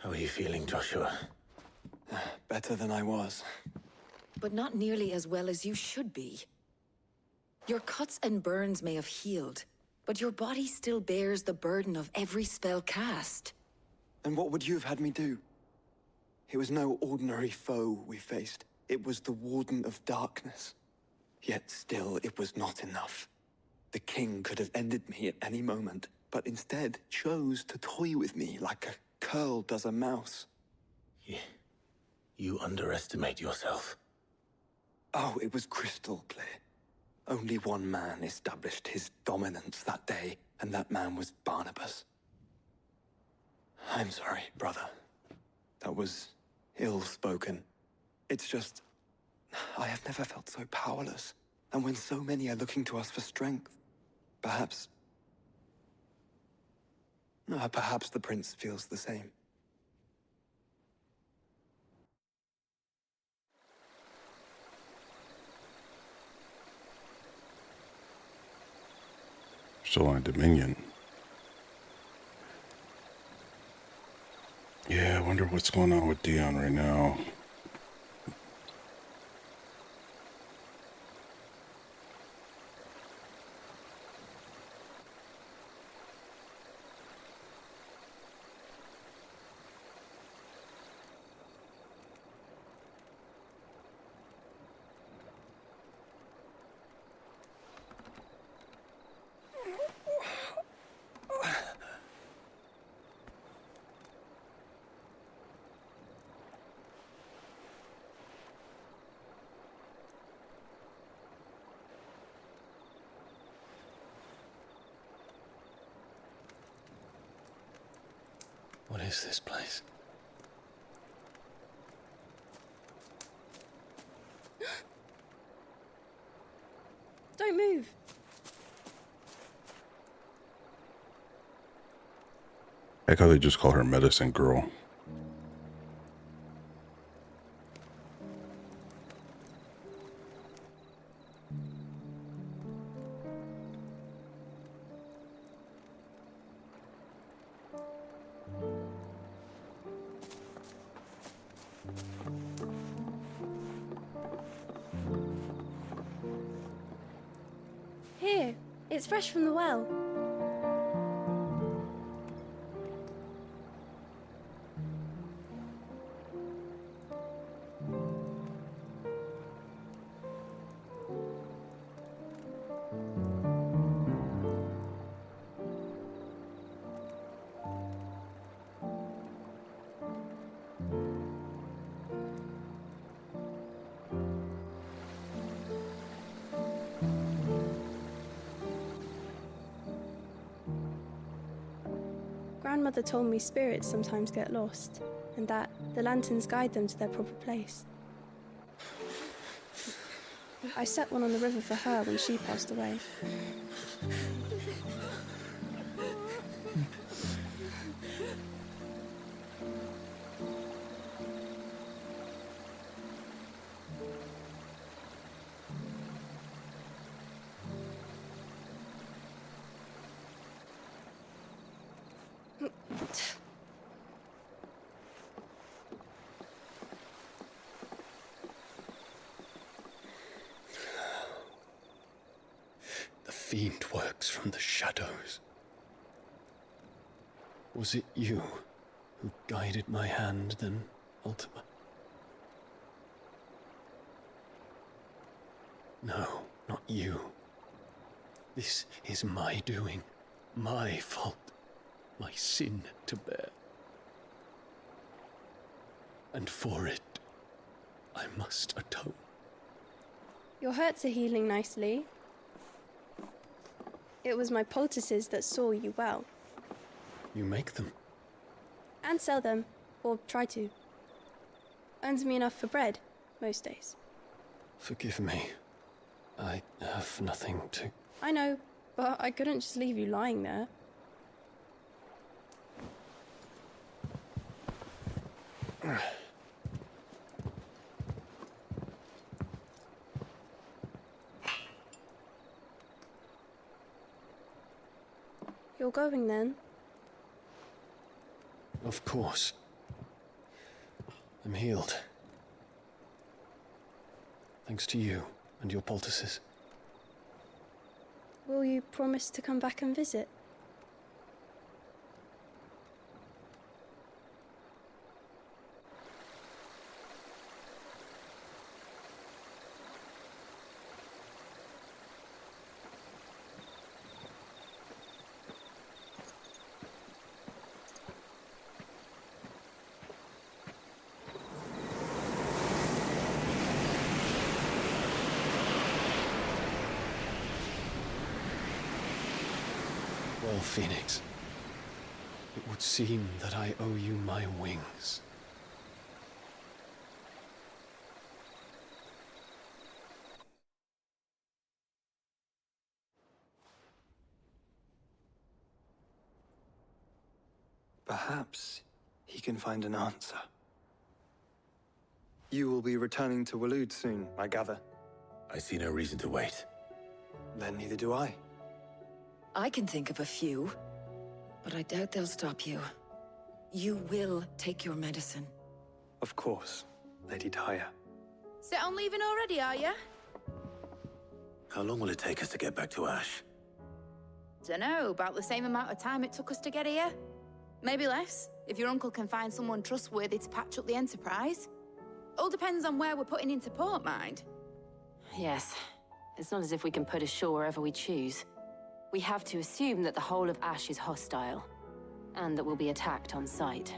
How are you feeling, Joshua? Better than I was. But not nearly as well as you should be. Your cuts and burns may have healed, but your body still bears the burden of every spell cast. And what would you have had me do? It was no ordinary foe we faced. It was the Warden of Darkness. Yet still, it was not enough. The king could have ended me at any moment, but instead chose to toy with me like a curl does a mouse. You underestimate yourself. Oh, it was crystal clear. Only one man established his dominance that day, and that man was Barnabas. I'm sorry, brother. That was ill-spoken. It's just, I have never felt so powerless. And when so many are looking to us for strength, perhaps the prince feels the same. Still on Dominion. Yeah, I wonder what's going on with Dion right now. What is this place? Don't move. I like how they just call her Medicine Girl. Here, it's fresh from the well. Grandmother told me spirits sometimes get lost, and that the lanterns guide them to their proper place. I set one on the river for her when she passed away. The fiend works from the shadows. Was it you who guided my hand, then, Ultima? No, not you. This is my doing, my fault, my sin to bear. And for it, I must atone. Your hurts are healing nicely. It was my poultices that saw you well. You make them? And sell them, or try to. Earns me enough for bread, most days. Forgive me. I have nothing to... I know, but I couldn't just leave you lying there. You're going then? Of course. I'm healed. Thanks to you and your poultices. Will you promise to come back and visit? Well, Phoenix, it would seem that I owe you my wings. Perhaps he can find an answer. You will be returning to Waloed soon, I gather. I see no reason to wait. Then neither do I. I can think of a few, but I doubt they'll stop you. You will take your medicine. Of course, Lady Daya. Set on leaving already, are you? How long will it take us to get back to Ash? Dunno, about the same amount of time it took us to get here. Maybe less, if your uncle can find someone trustworthy to patch up the Enterprise. All depends on where we're putting into port, mind. Yes. It's not as if we can put ashore wherever we choose. We have to assume that the whole of Ash is hostile, and that we'll be attacked on sight.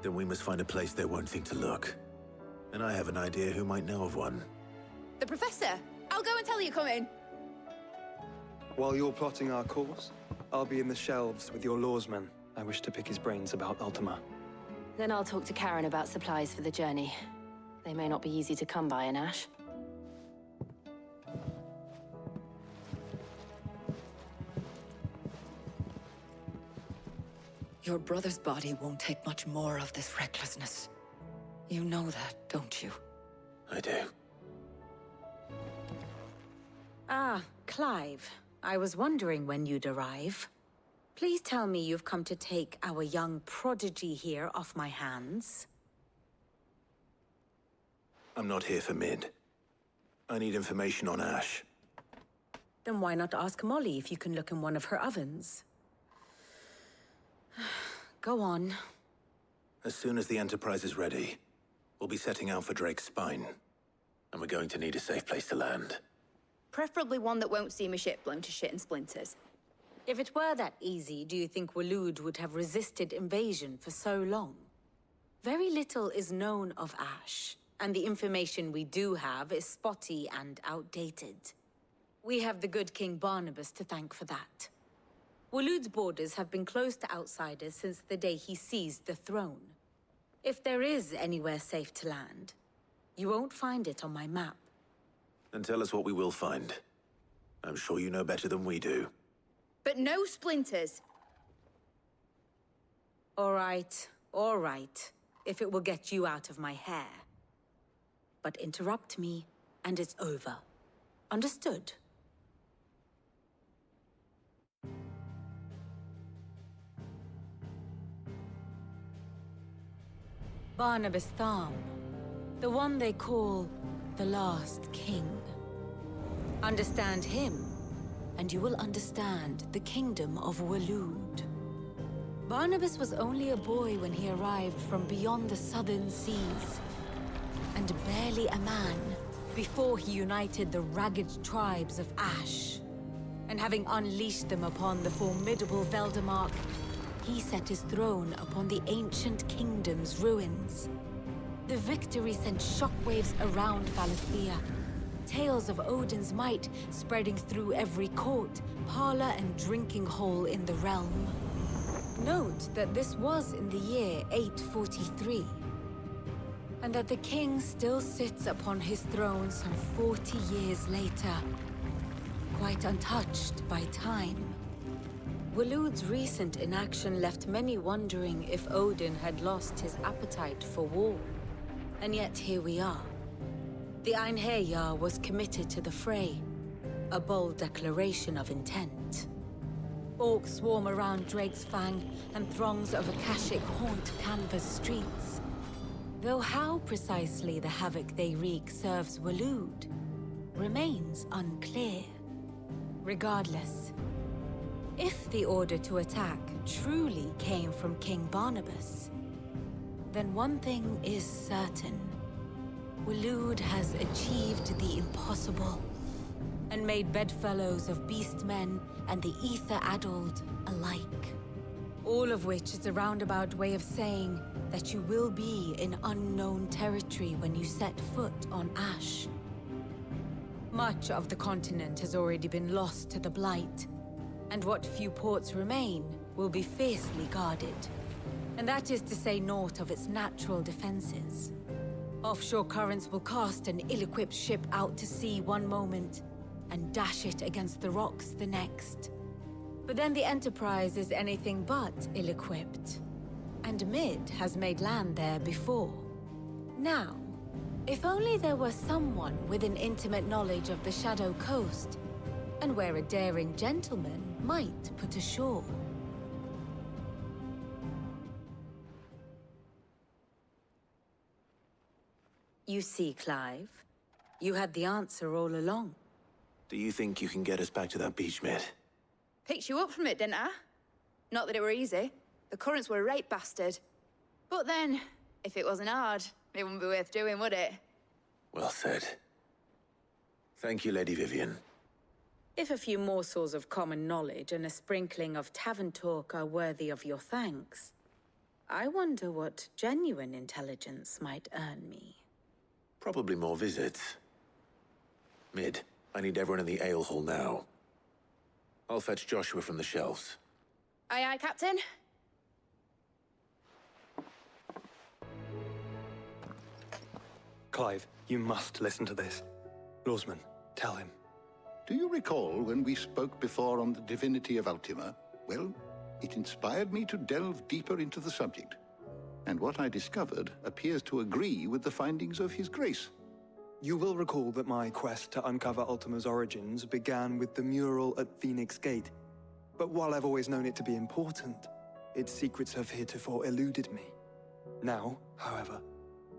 Then we must find a place they won't think to look. And I have an idea who might know of one. The Professor! I'll go and tell you come in. While you're plotting our course, I'll be in the shelves with your lawsman. I wish to pick his brains about Ultima. Then I'll talk to Karen about supplies for the journey. They may not be easy to come by in Ash. Your brother's body won't take much more of this recklessness. You know that, don't you? I do. Ah, Clive. I was wondering when you'd arrive. Please tell me you've come to take our young prodigy here off my hands. I'm not here for Mid. I need information on Ash. Then why not ask Molly if you can look in one of her ovens? Go on. As soon as the Enterprise is ready, we'll be setting out for Drake's Spine. And we're going to need a safe place to land. Preferably one that won't see my ship blown to shit and splinters. If it were that easy, do you think Waloed would have resisted invasion for so long? Very little is known of Ash, and the information we do have is spotty and outdated. We have the good King Barnabas to thank for that. Waloed's borders have been closed to outsiders since the day he seized the throne. If there is anywhere safe to land, you won't find it on my map. And tell us what we will find. I'm sure you know better than we do. But no splinters. All right, if it will get you out of my hair. But interrupt me, and it's over. Understood? Barnabas Tharm, the one they call the Last King. Understand him, and you will understand the kingdom of Waloed. Barnabas was only a boy when he arrived from beyond the southern seas, and barely a man before he united the ragged tribes of Ash. And having unleashed them upon the formidable Veldamark, he set his throne upon the ancient kingdom's ruins. The victory sent shockwaves around Valisthea. Tales of Odin's might spreading through every court, parlor, and drinking hole in the realm. Note that this was in the year 843, and that the king still sits upon his throne some 40 years later, quite untouched by time. Waloed's recent inaction left many wondering if Odin had lost his appetite for war. And yet here we are. The Einherjar was committed to the fray, a bold declaration of intent. Orcs swarm around Drake's Fang, and throngs of Akashic haunt Canva's streets. Though how precisely the havoc they wreak serves Waloed remains unclear. Regardless, if the order to attack truly came from King Barnabas, then one thing is certain. Waloed has achieved the impossible and made bedfellows of beastmen and the ether-addled alike. All of which is a roundabout way of saying that you will be in unknown territory when you set foot on Ash. Much of the continent has already been lost to the Blight, and what few ports remain will be fiercely guarded. And that is to say naught of its natural defenses. Offshore currents will cast an ill-equipped ship out to sea one moment, and dash it against the rocks the next. But then the Enterprise is anything but ill-equipped. And Mid has made land there before. Now, if only there were someone with an intimate knowledge of the Shadow Coast, and where a daring gentleman might put ashore. You see, Clive, you had the answer all along. Do you think you can get us back to that beach, Mid? Picked you up from it, didn't I? Not that it were easy. The currents were a right bastard. But then, if it wasn't hard, it wouldn't be worth doing, would it? Well said. Thank you, Lady Vivian. If a few morsels of common knowledge and a sprinkling of tavern talk are worthy of your thanks, I wonder what genuine intelligence might earn me. Probably more visits. Mid, I need everyone in the ale hall now. I'll fetch Joshua from the shelves. Aye, aye, Captain. Clive, you must listen to this. Lawsman, tell him. Do you recall when we spoke before on the divinity of Ultima? Well, it inspired me to delve deeper into the subject. And what I discovered appears to agree with the findings of His Grace. You will recall that my quest to uncover Ultima's origins began with the mural at Phoenix Gate. But while I've always known it to be important, its secrets have heretofore eluded me. Now, however,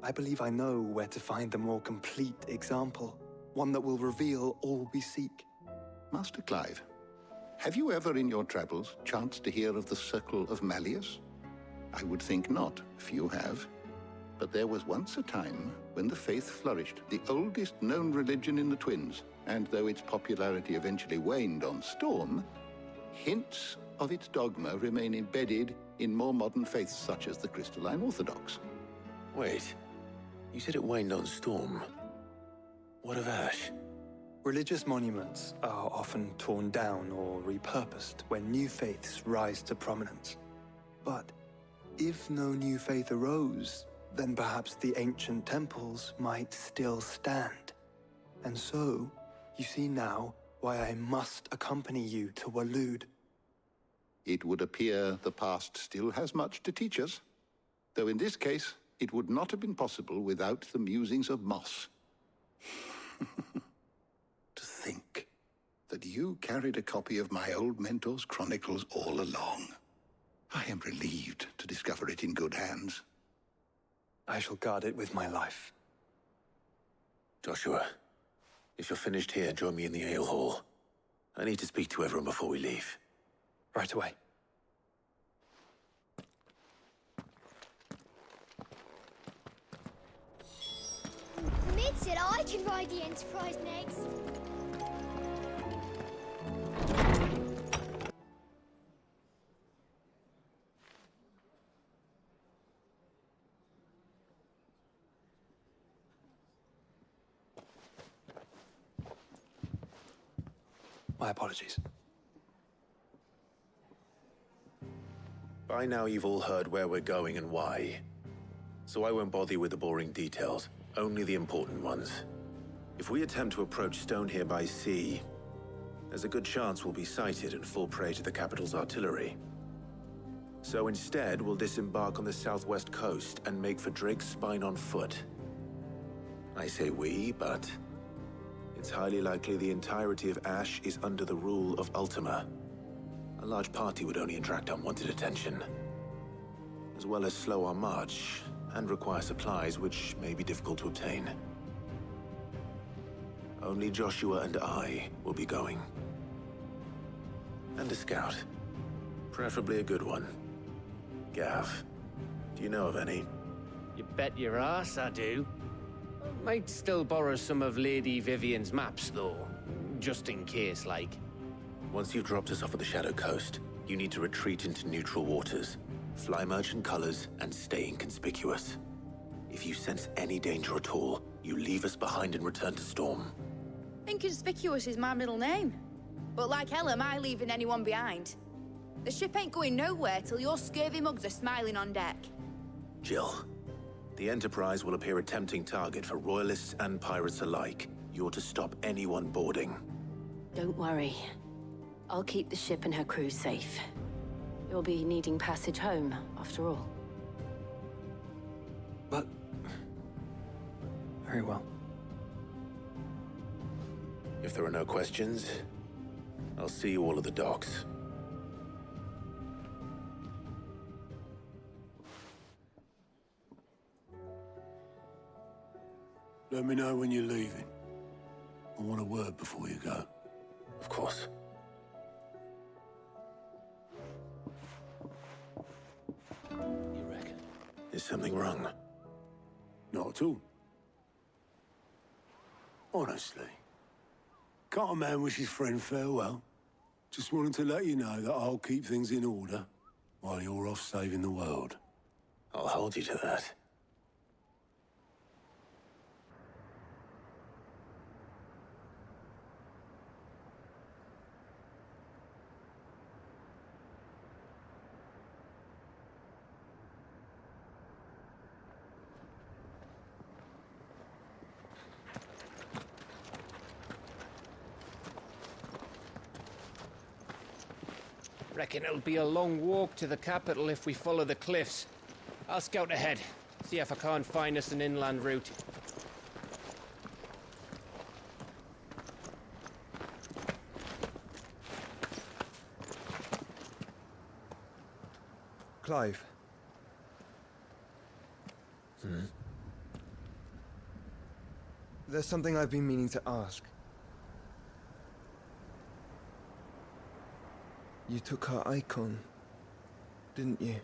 I believe I know where to find the more complete example, one that will reveal all we seek. Master Clive, have you ever in your travels chanced to hear of the Circle of Malleus? I would think not, few have. But there was once a time when the faith flourished, the oldest known religion in the Twins, and though its popularity eventually waned on Storm, hints of its dogma remain embedded in more modern faiths such as the Crystalline Orthodox. Wait, you said it waned on Storm. What of Ash? Religious monuments are often torn down or repurposed when new faiths rise to prominence. But if no new faith arose, then perhaps the ancient temples might still stand. And so, you see now why I must accompany you to Waloed. It would appear the past still has much to teach us, though in this case, it would not have been possible without the musings of Moss. To think that you carried a copy of my old mentor's chronicles all along. I am relieved to discover it in good hands. I shall guard it with my life. Joshua, if you're finished here, join me in the ale hall. I need to speak to everyone before we leave. Right away. Mid said I can ride the Enterprise next. My apologies. By now you've all heard where we're going and why. So I won't bother you with the boring details, only the important ones. If we attempt to approach Stonehere by sea, there's a good chance we'll be sighted and fall prey to the capital's artillery. So instead, we'll disembark on the southwest coast and make for Drake's Spine on foot. I say we, but it's highly likely the entirety of Ash is under the rule of Ultima. A large party would only attract unwanted attention. As well as slow our march, and require supplies which may be difficult to obtain. Only Joshua and I will be going. And a scout. Preferably a good one. Gav, do you know of any? You bet your ass I do. Might still borrow some of Lady Vivian's maps, though. Just in case, like. Once you've dropped us off at the Shadow Coast, you need to retreat into neutral waters, fly merchant colors, and stay inconspicuous. If you sense any danger at all, you leave us behind and return to Storm. Inconspicuous is my middle name. But like hell am I leaving anyone behind. The ship ain't going nowhere till your scurvy mugs are smiling on deck. Jill, the Enterprise will appear a tempting target for royalists and pirates alike. You're to stop anyone boarding. Don't worry. I'll keep the ship and her crew safe. You'll be needing passage home, after all. But... very well. If there are no questions, I'll see you all at the docks. Let me know when you're leaving. I want a word before you go. Of course. You reckon? Is something wrong? Not at all. Honestly. Can't a man wish his friend farewell? Just wanted to let you know that I'll keep things in order while you're off saving the world. I'll hold you to that. Reckon it'll be a long walk to the capital if we follow the cliffs. I'll scout ahead, see if I can't find us an inland route. Clive. There's something I've been meaning to ask. You took her icon, didn't you?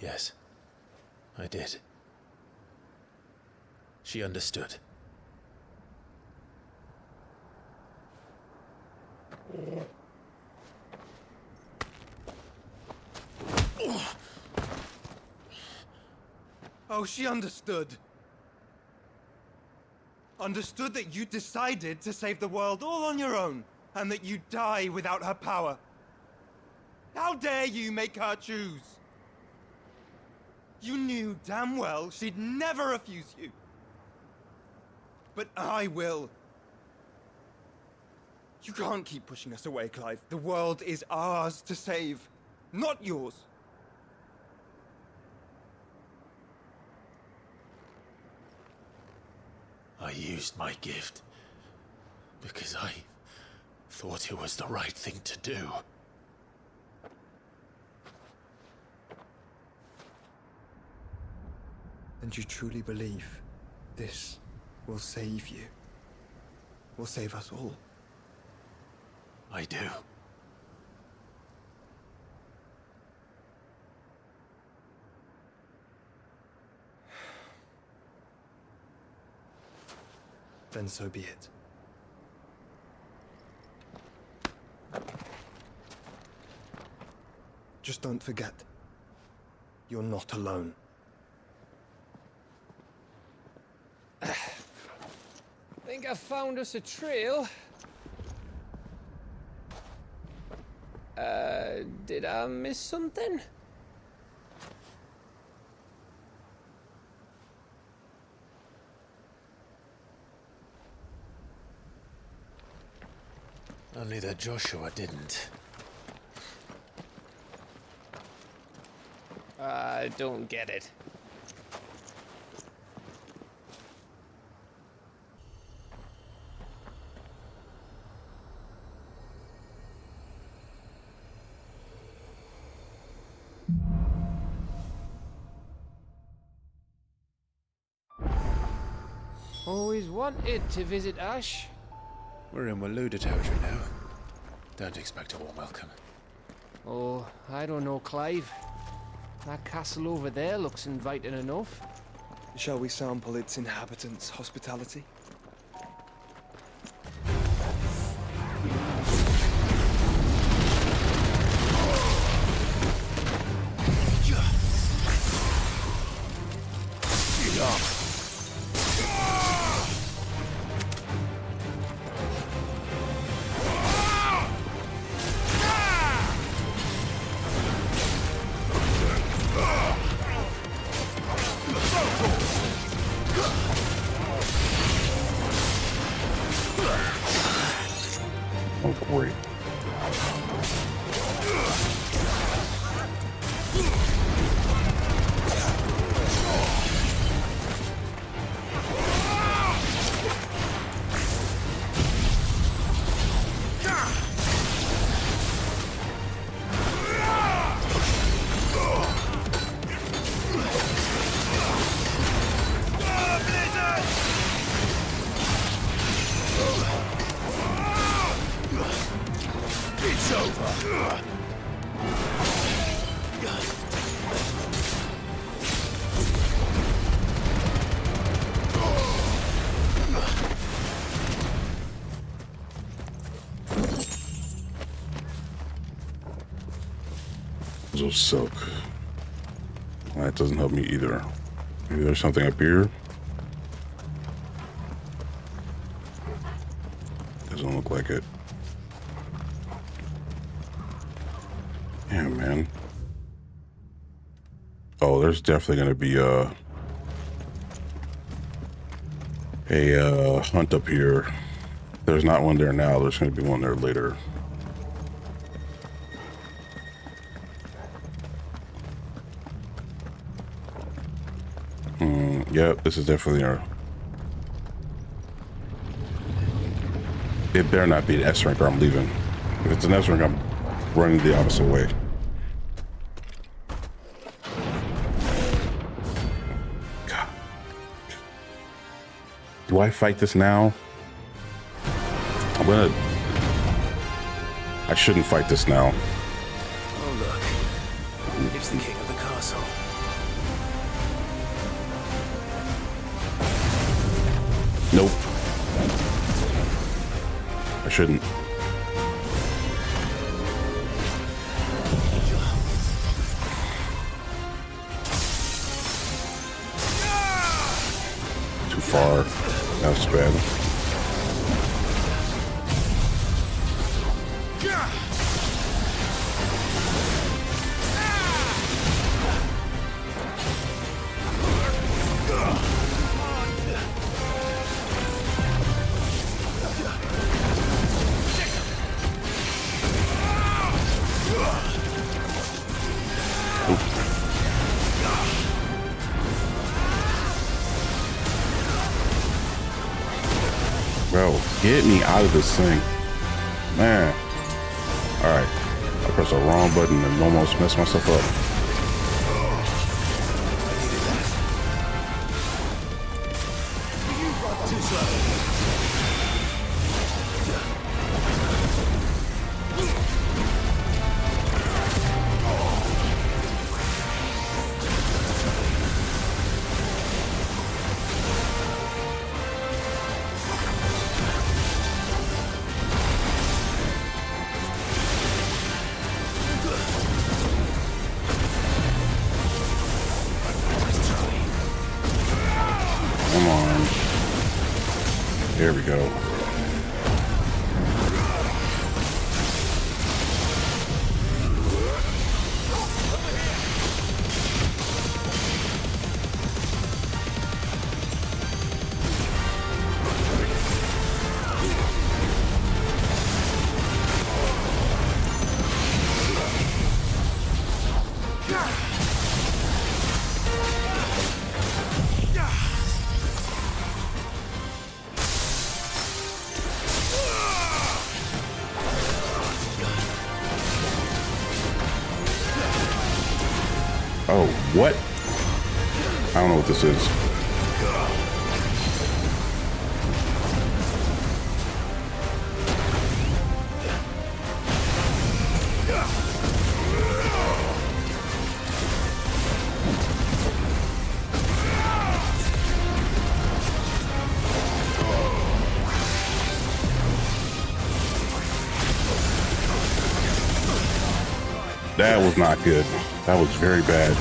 Yes, I did. She understood. Oh, she understood. Understood that you decided to save the world all on your own, and that you'd die without her power. How dare you make her choose? You knew damn well she'd never refuse you. But I will. You can't keep pushing us away, Clive. The world is ours to save, not yours. I used my gift because I thought it was the right thing to do. And you truly believe this will save you? Will save us all? I do. Then so be it. Just don't forget, you're not alone. Think I found us a trail. Did I miss something? Only that Joshua didn't. I don't get it. Always wanted to visit Ash. We're in Waluda territory now. Don't expect a warm welcome. Oh, I don't know, Clive. That castle over there looks inviting enough. Shall we sample its inhabitants' hospitality? Oh, great. It's over. So silk. That doesn't help me either. Maybe there's something up here. Doesn't look like it. Yeah, man. Oh, there's definitely gonna be a hunt up here. There's not one there now. There's gonna be one there later. Yep, this is definitely our. It better not be an S rank or I'm leaving. If it's an S rank, I'm running the opposite way. God. Do I fight this now? I shouldn't fight this now. Oh, look. It's the king of the castle. Nope. I shouldn't. Too far. That's bad. Bro, get me out of this thing. Man. Alright. I pressed the wrong button and almost messed myself up. Come on. There we go. Oh, what? I don't know what this is. That was not good. That was very bad.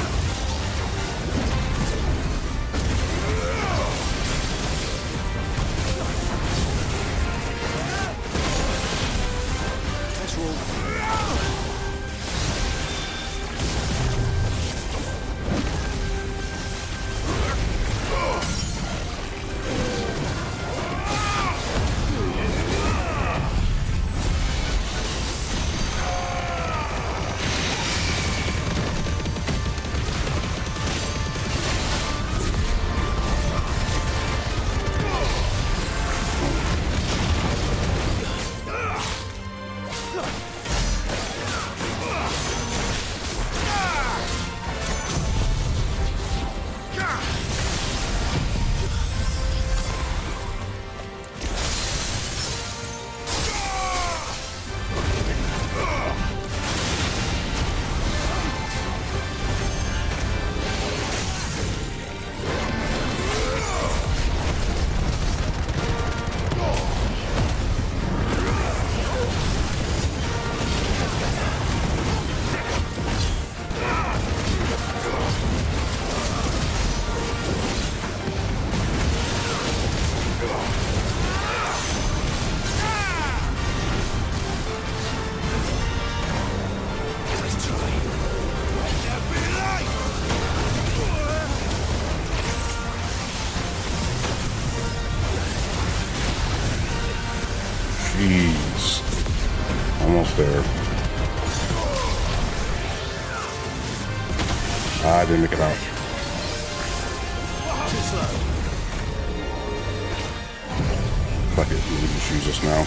Jeez. Almost there. I didn't make it out. Fuck it, let me just use this now.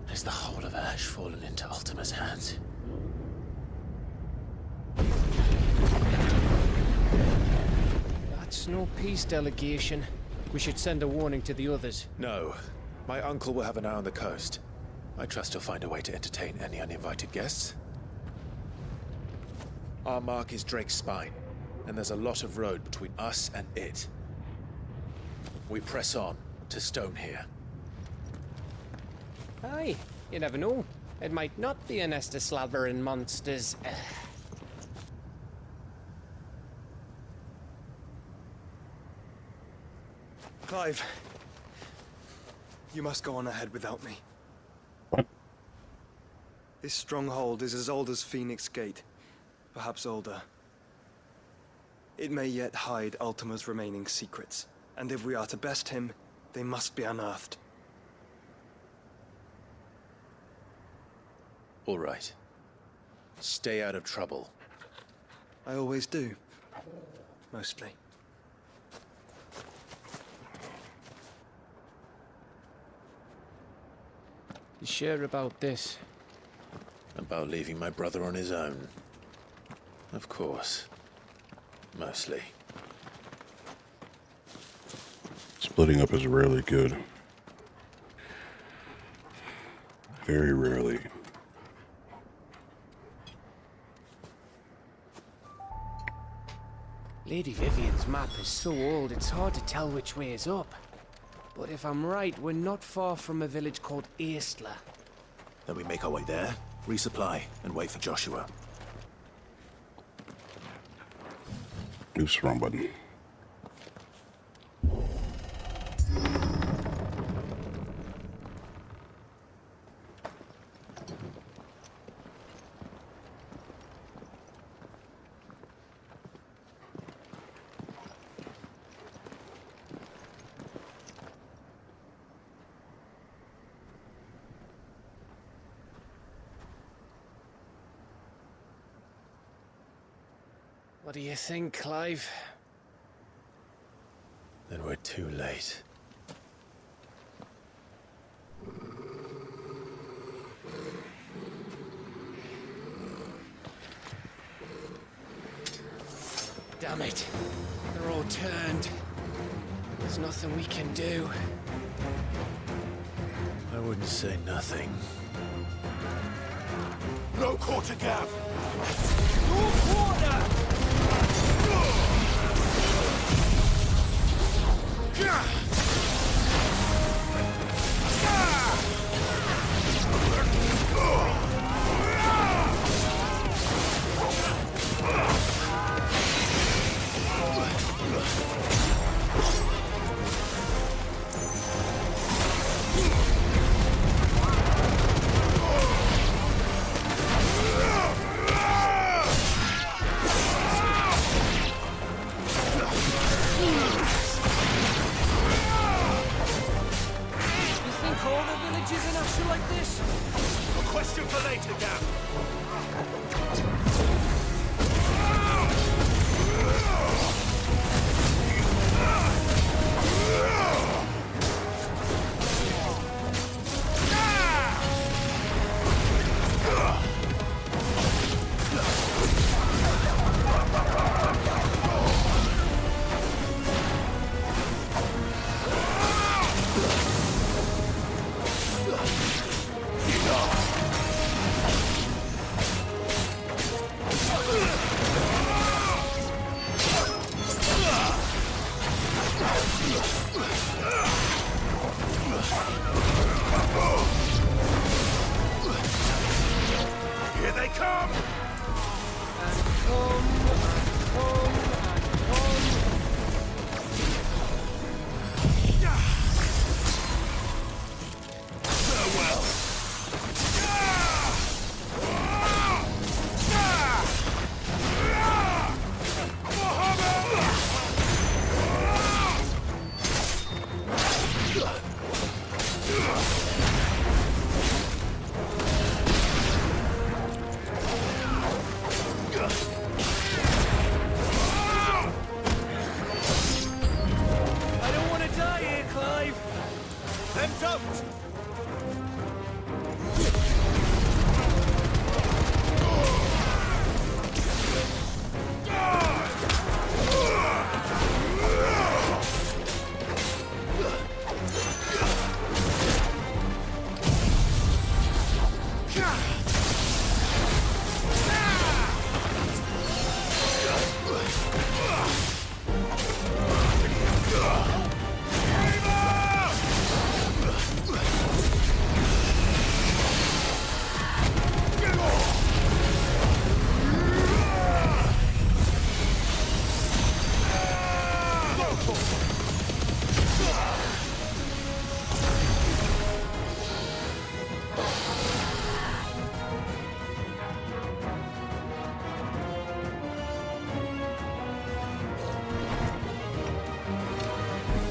Has the whole of Ash fallen into Ultima's hands? That's no peace delegation. We should send a warning to the others. No. My uncle will have an eye on the coast. I trust he'll find a way to entertain any uninvited guests. Our mark is Drake's Spine, and there's a lot of road between us and it. We press on to Stone here. Aye, you never know. It might not be a nest of slavering monsters. Clive, you must go on ahead without me. What? This stronghold is as old as Phoenix Gate, perhaps older. It may yet hide Ultima's remaining secrets, and if we are to best him, they must be unearthed. All right. Stay out of trouble. I always do. Mostly. You sure about this? About leaving my brother on his own? Of course. Mostly. Splitting up is rarely good. Very rarely. Lady Vivian's map is so old, it's hard to tell which way is up. But if I'm right, we're not far from a village called Aistla. Then we make our way there, resupply, and wait for Joshua. Oops, wrong button. What do you think, Clive? Then we're too late. Damn it. They're all turned. There's nothing we can do. I wouldn't say nothing. No quarter gap! No quarter!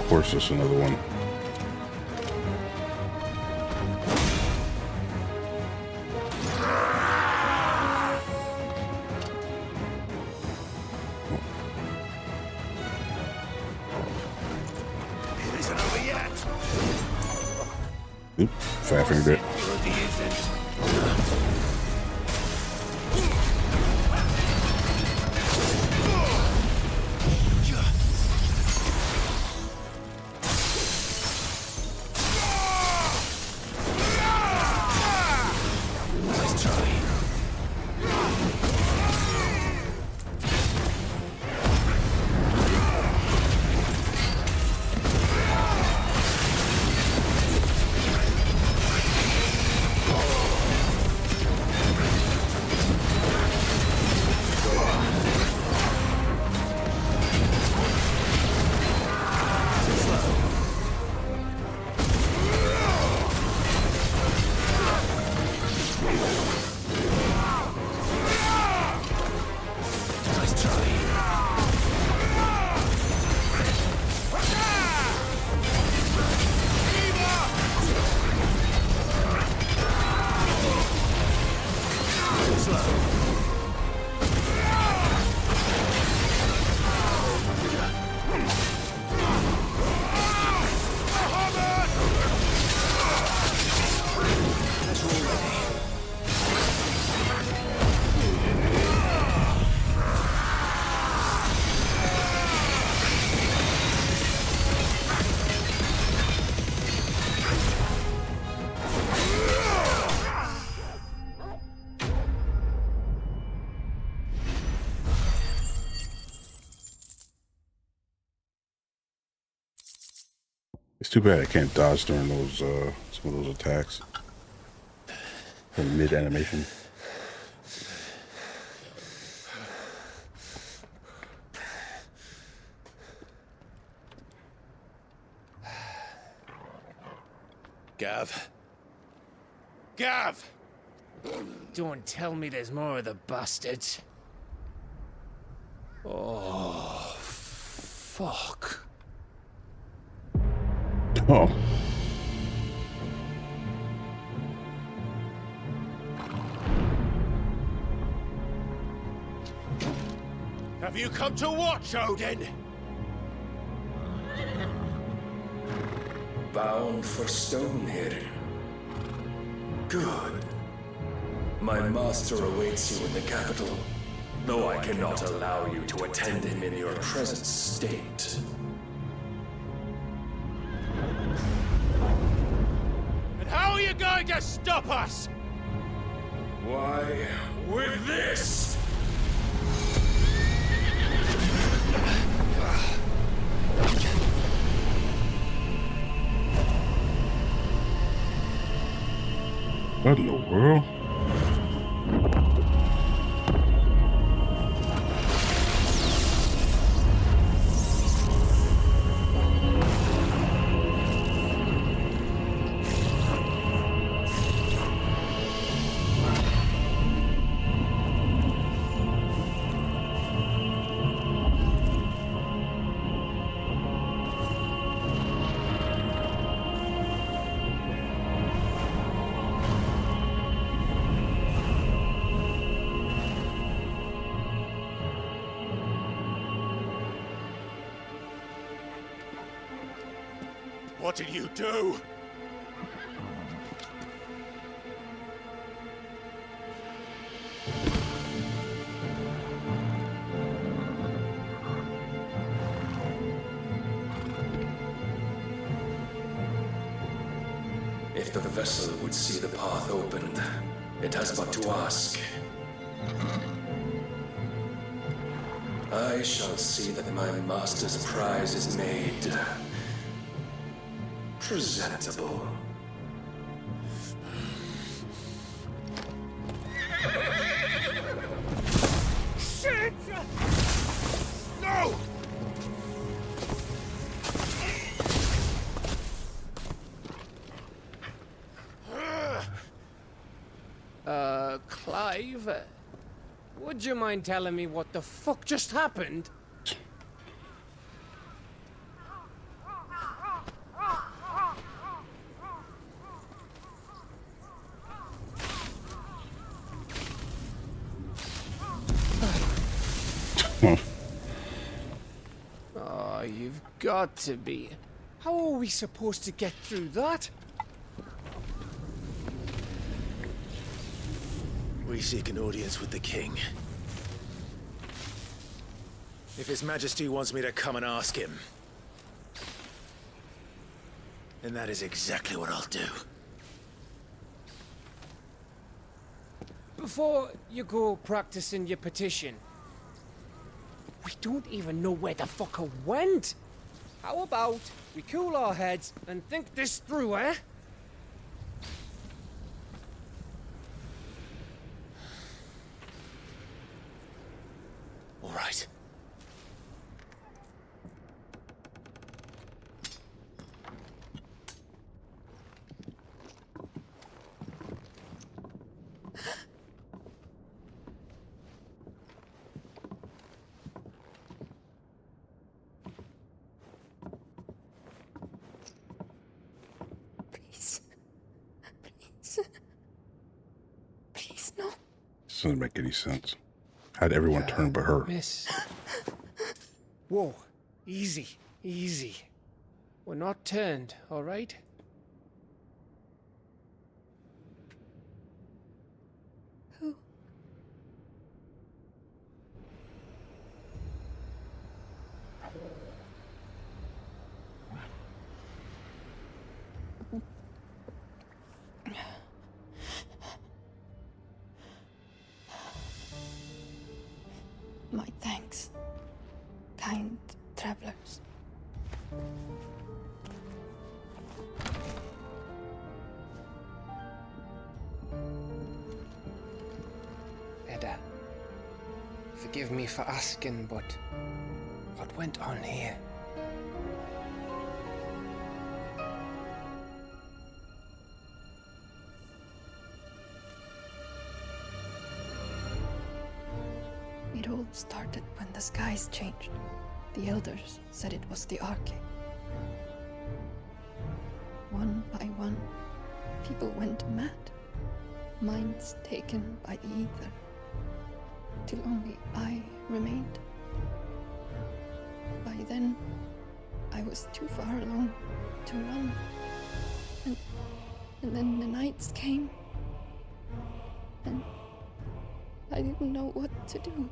Of course, it's another one. It isn't over yet! Oop, fat fingered it. It's too bad I can't dodge during those some of those attacks in mid animation. Gav. Gav! Don't tell me there's more of the bastards. Oh, fuck. Oh. Have you come to watch, Odin? Bound for Stonehill. Good. My master awaits you in the capital, though I cannot allow you to attend him in your present state. And how are you going to stop us? Why, with this! What in the world? What did you do? If the vessel would see the path opened, it has but to ask. I shall see that my master's prize is made presentable. Shit! No! Clive? Would you mind telling me what the fuck just happened? Oh, you've got to be. How are we supposed to get through that? We seek an audience with the king. If His Majesty wants me to come and ask him, then that is exactly what I'll do. Before you go practicing your petition, we don't even know where the fucker went. How about we cool our heads and think this through, eh? All right. Please, no. This doesn't make any sense. How'd everyone turn but her? Miss. Whoa. Easy. Easy. We're not turned, all right? Who? My thanks, kind travelers. Forgive me for asking, but what went on here? It all started when the skies changed. The elders said it was the Arcade. One by one, people went mad. Minds taken by the ether. Till only I remained. By then, I was too far along to run. And then the nights came. And I didn't know what to do.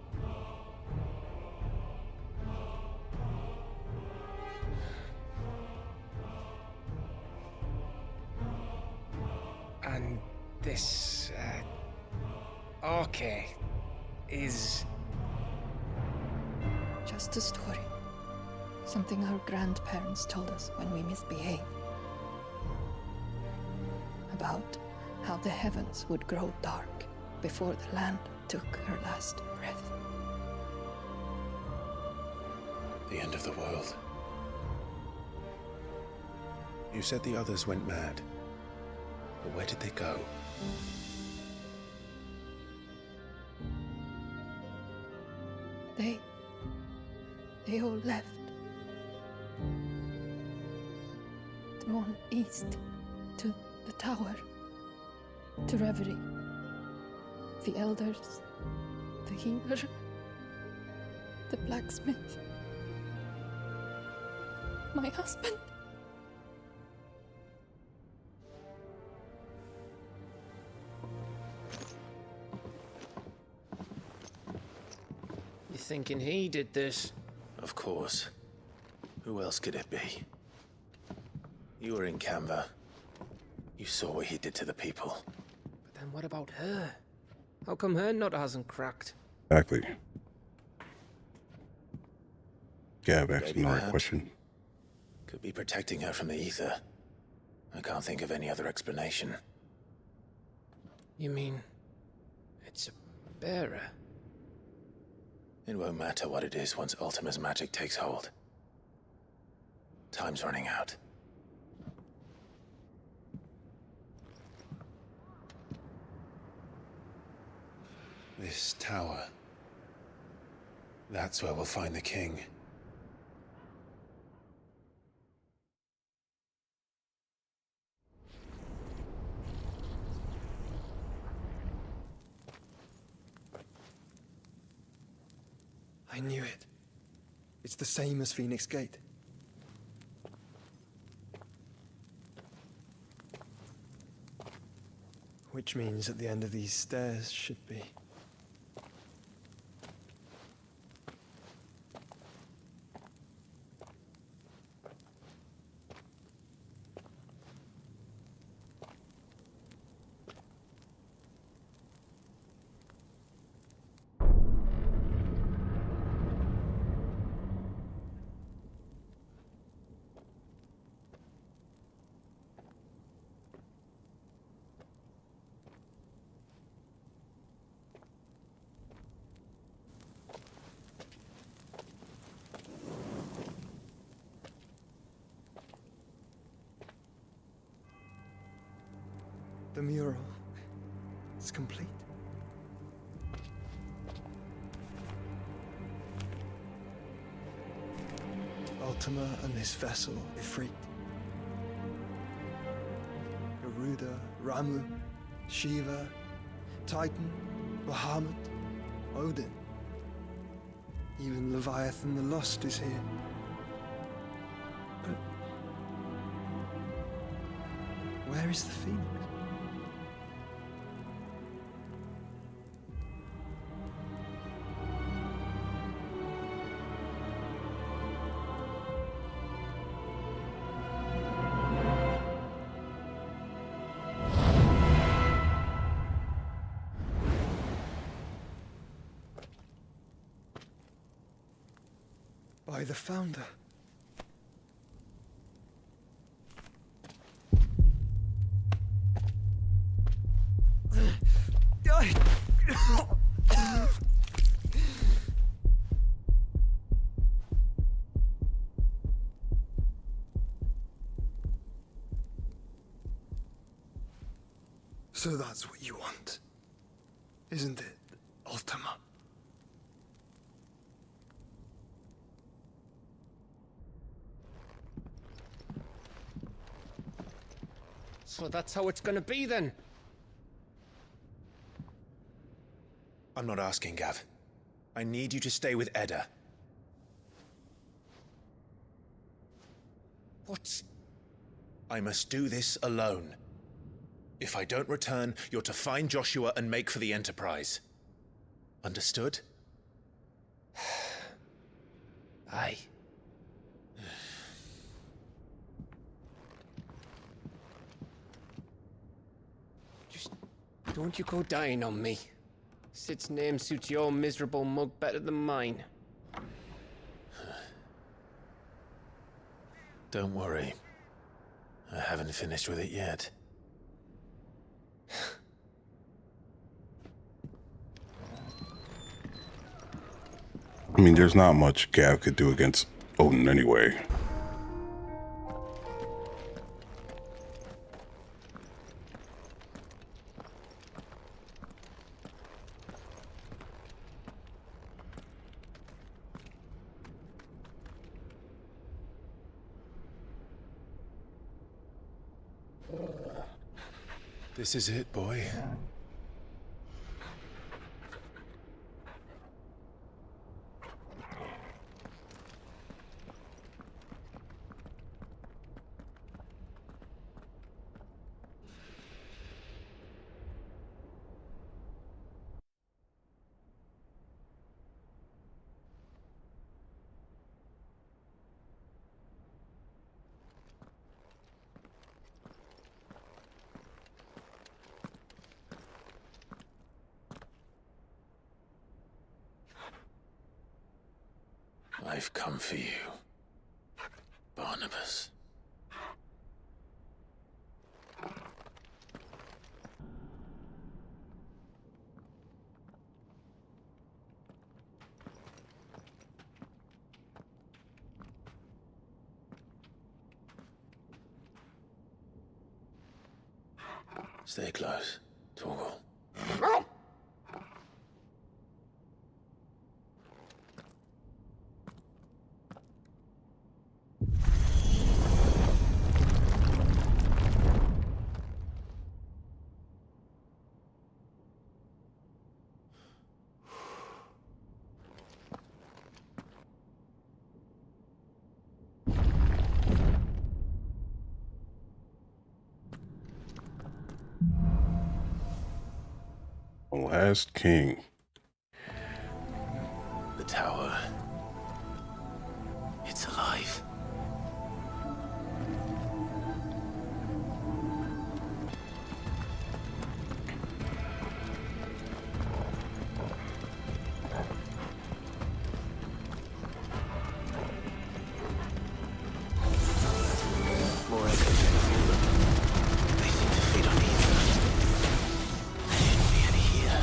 And this, Arcade is... Just a story. Something our grandparents told us when we misbehaved. About how the heavens would grow dark before the land took her last breath. The end of the world. You said the others went mad. But where did they go? They all left. Drawn east to the tower, to Reverie. The elders, the healer, the blacksmith, my husband. You thinking he did this? Of course. Who else could it be? You were in Canva. You saw what he did to the people. But then what about her? How come her nut hasn't cracked? Exactly. Gav asked Maybe the right perhaps. question. Could be protecting her from the ether. I can't think of any other explanation. You mean... it's a bearer? It won't matter what it is once Ultima's magic takes hold. Time's running out. This tower. That's where we'll find the king. I knew it. It's the same as Phoenix Gate. Which means at the end of these stairs should be... The mural is complete. Ultima and this vessel, Ifrit. Garuda, Ramu, Shiva, Titan, Bahamut, Odin. Even Leviathan the Lost is here. But where is the Phoenix? By the Founder. So that's what you want, isn't it, Ultima? So that's how it's gonna be then? I'm not asking, Gav. I need you to stay with Edda. What? I must do this alone. If I don't return, you're to find Joshua and make for the Enterprise. Understood? Aye. Just don't you go dying on me. Sid's name suits your miserable mug better than mine. Don't worry. I haven't finished with it yet. I mean, there's not much Gav could do against Odin anyway. This is it, boy. I've come for you, Barnabas. Stay close, Torgal. Last king. The tower. It's alive. More echoes in the field. They seem to feed on ether. There shouldn't be any here.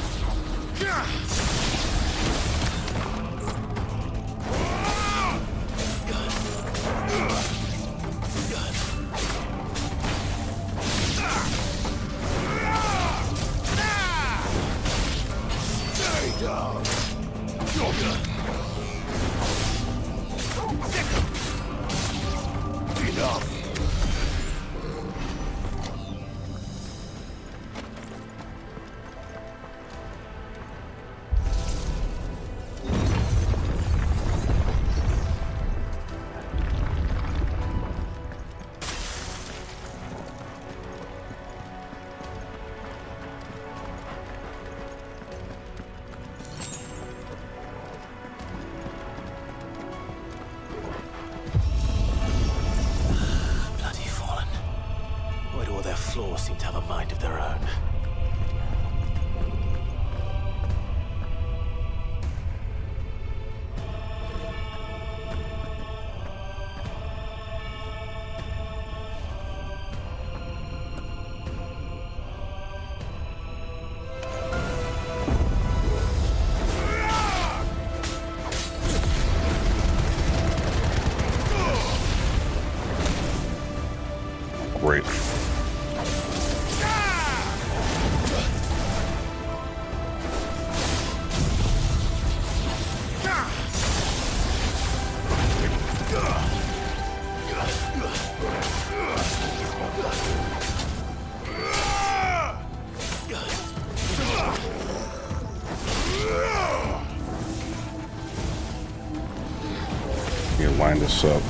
We can line this up.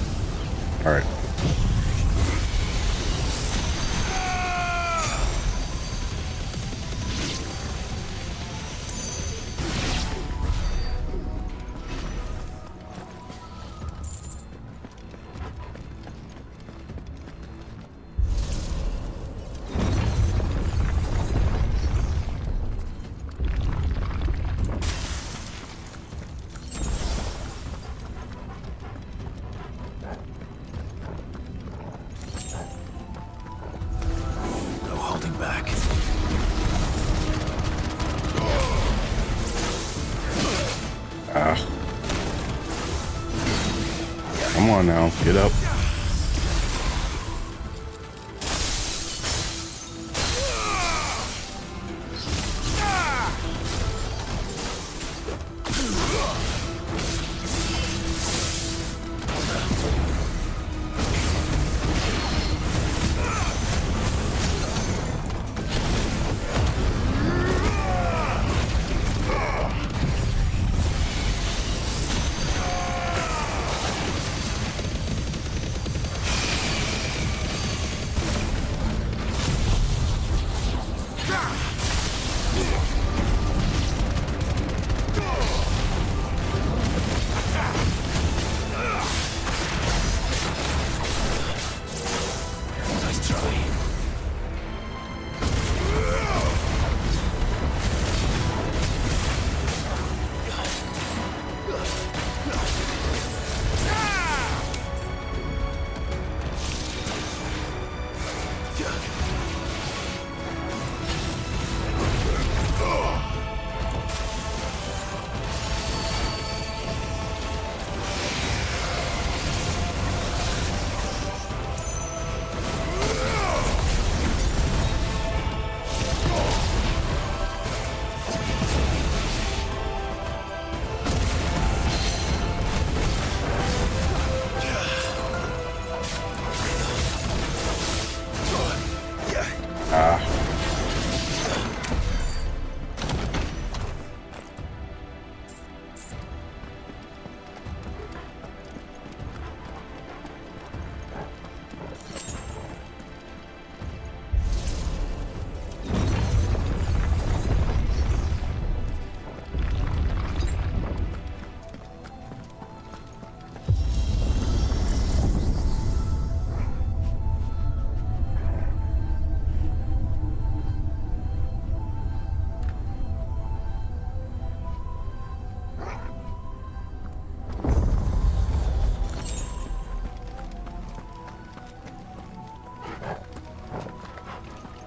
All right. Come on now, get up.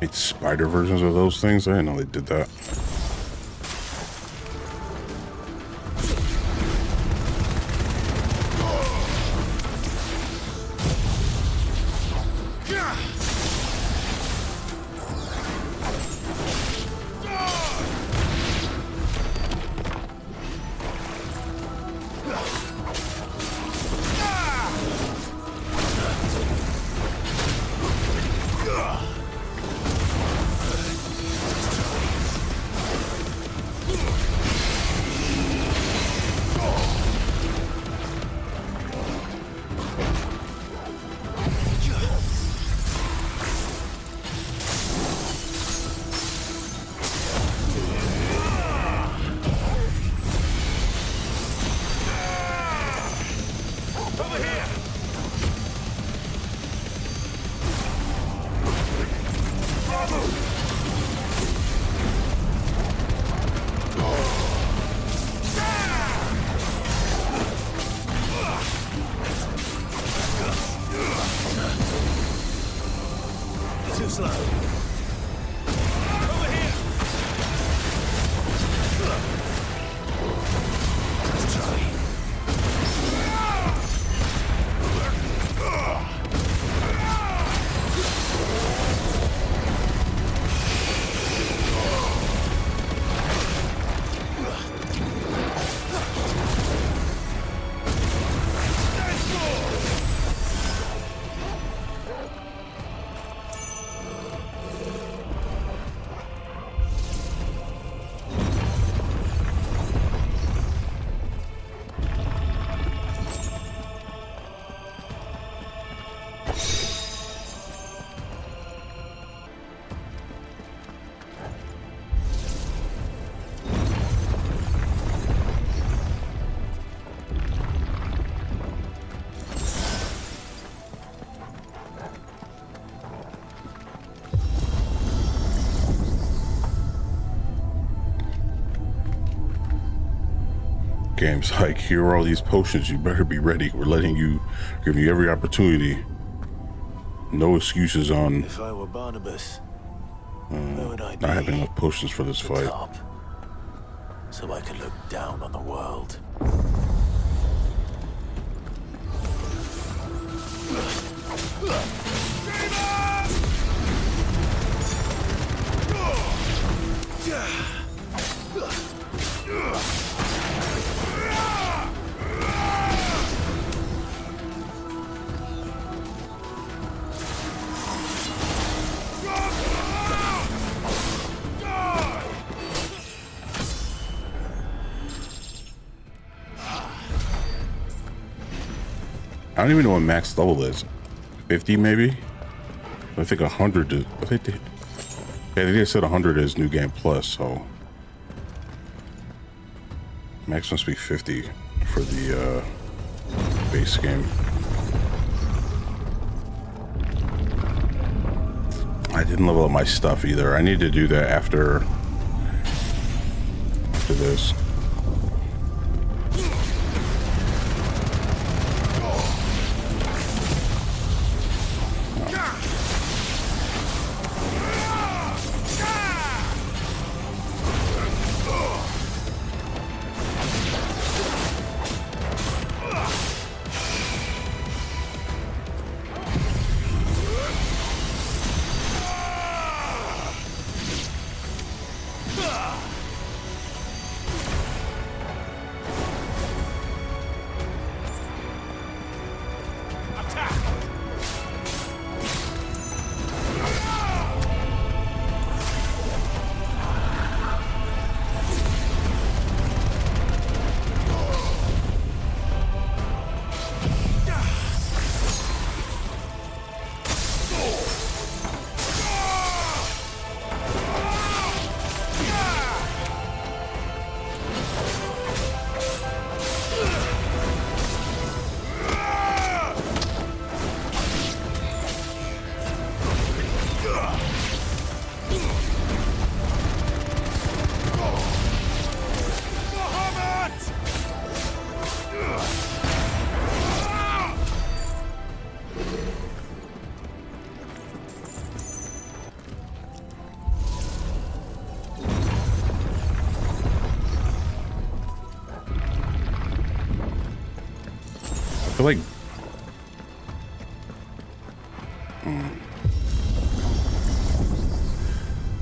It's spider versions of those things. I didn't know they did that. games. Like, here are all these potions. You better be ready. We're letting you, giving you every opportunity. No excuses on If I were Barnabas, where would I be? not having enough potions for this fight. Top, so I could look down on the world. I don't even know what max level is. 50 maybe? I think 100 is, I think they said 100 is New Game Plus, so max must be 50 for the base game. I didn't level up my stuff either. I need to do that after this.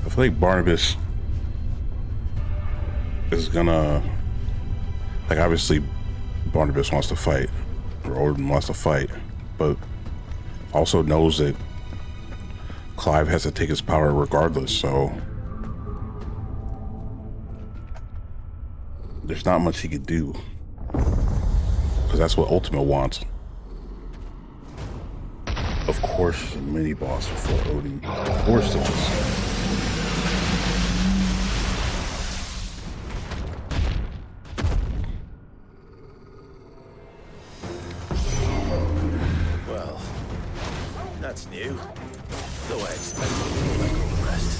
I feel like Barnabas is gonna, like, obviously Barnabas wants to fight, or Odin wants to fight, but also knows that Clive has to take his power regardless, so there's not much he could do. Because that's what Ultima wants. Of course, a mini boss for Odin. Of course there is. Well, that's new. Though I expect it like all the rest.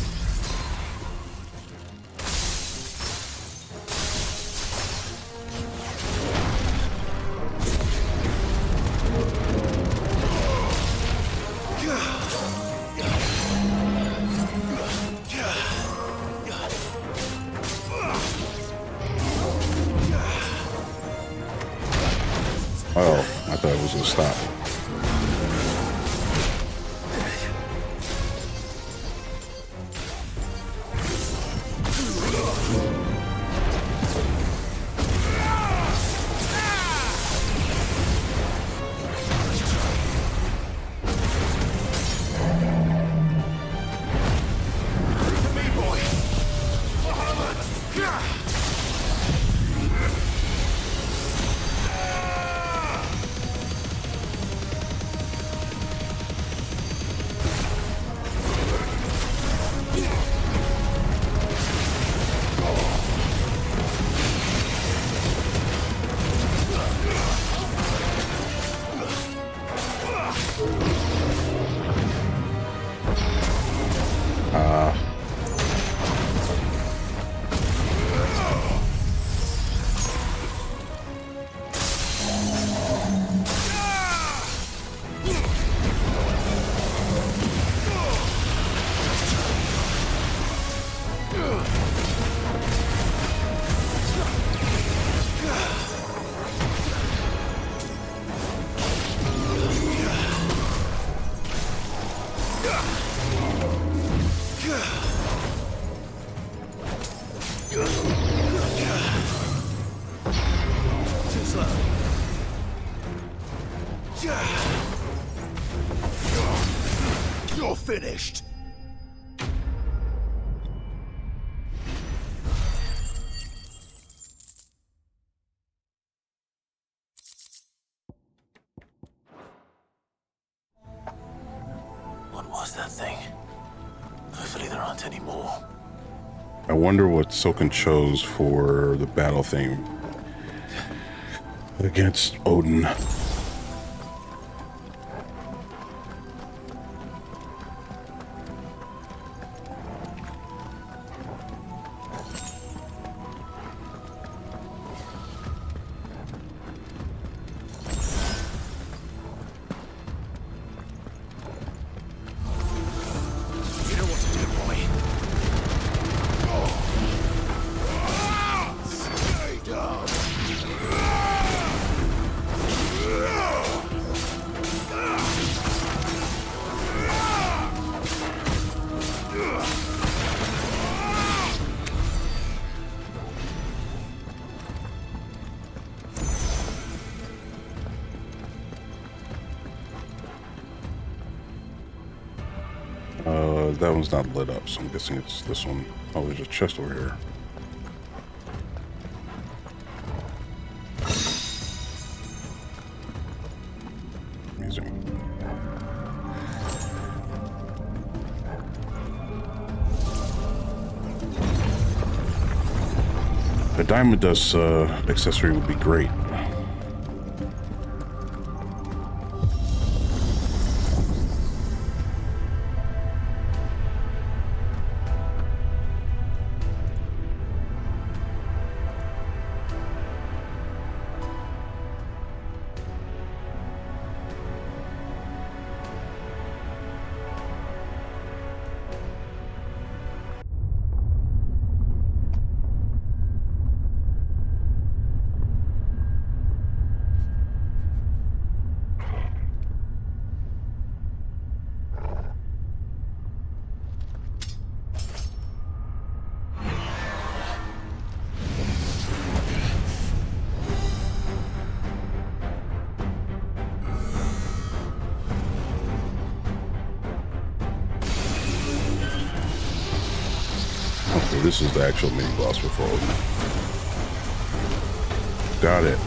Oh, I thought it was gonna stop. You're finished. What was that thing? Hopefully there aren't any more. I wonder what Soken chose for the battle theme against Odin. That one's not lit up, so I'm guessing it's this one. Oh, there's a chest over here. Amazing. A diamond dust accessory would be great. This is the actual mini boss before Odin. Got it.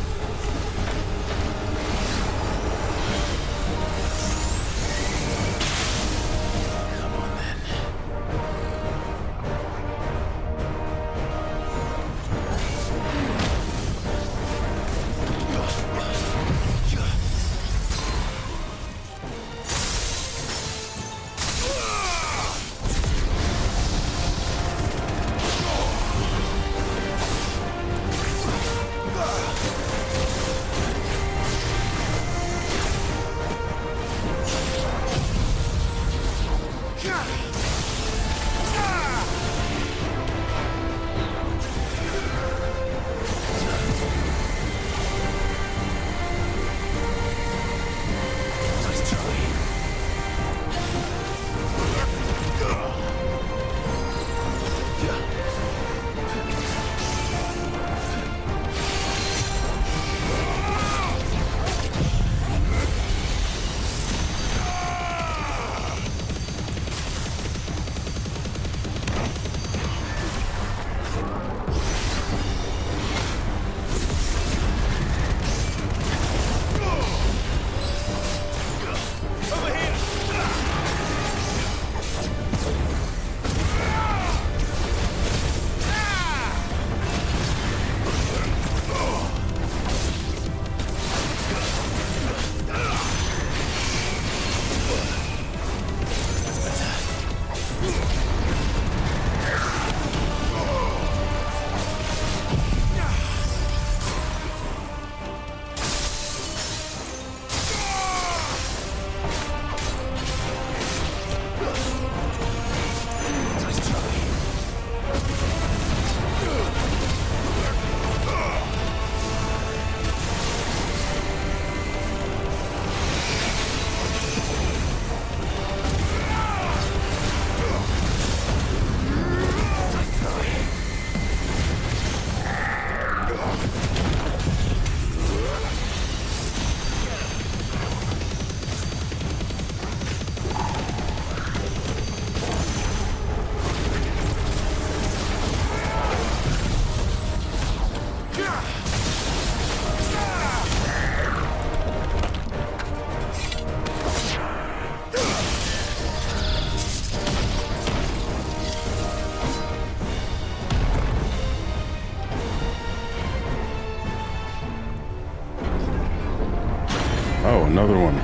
Oh, another one.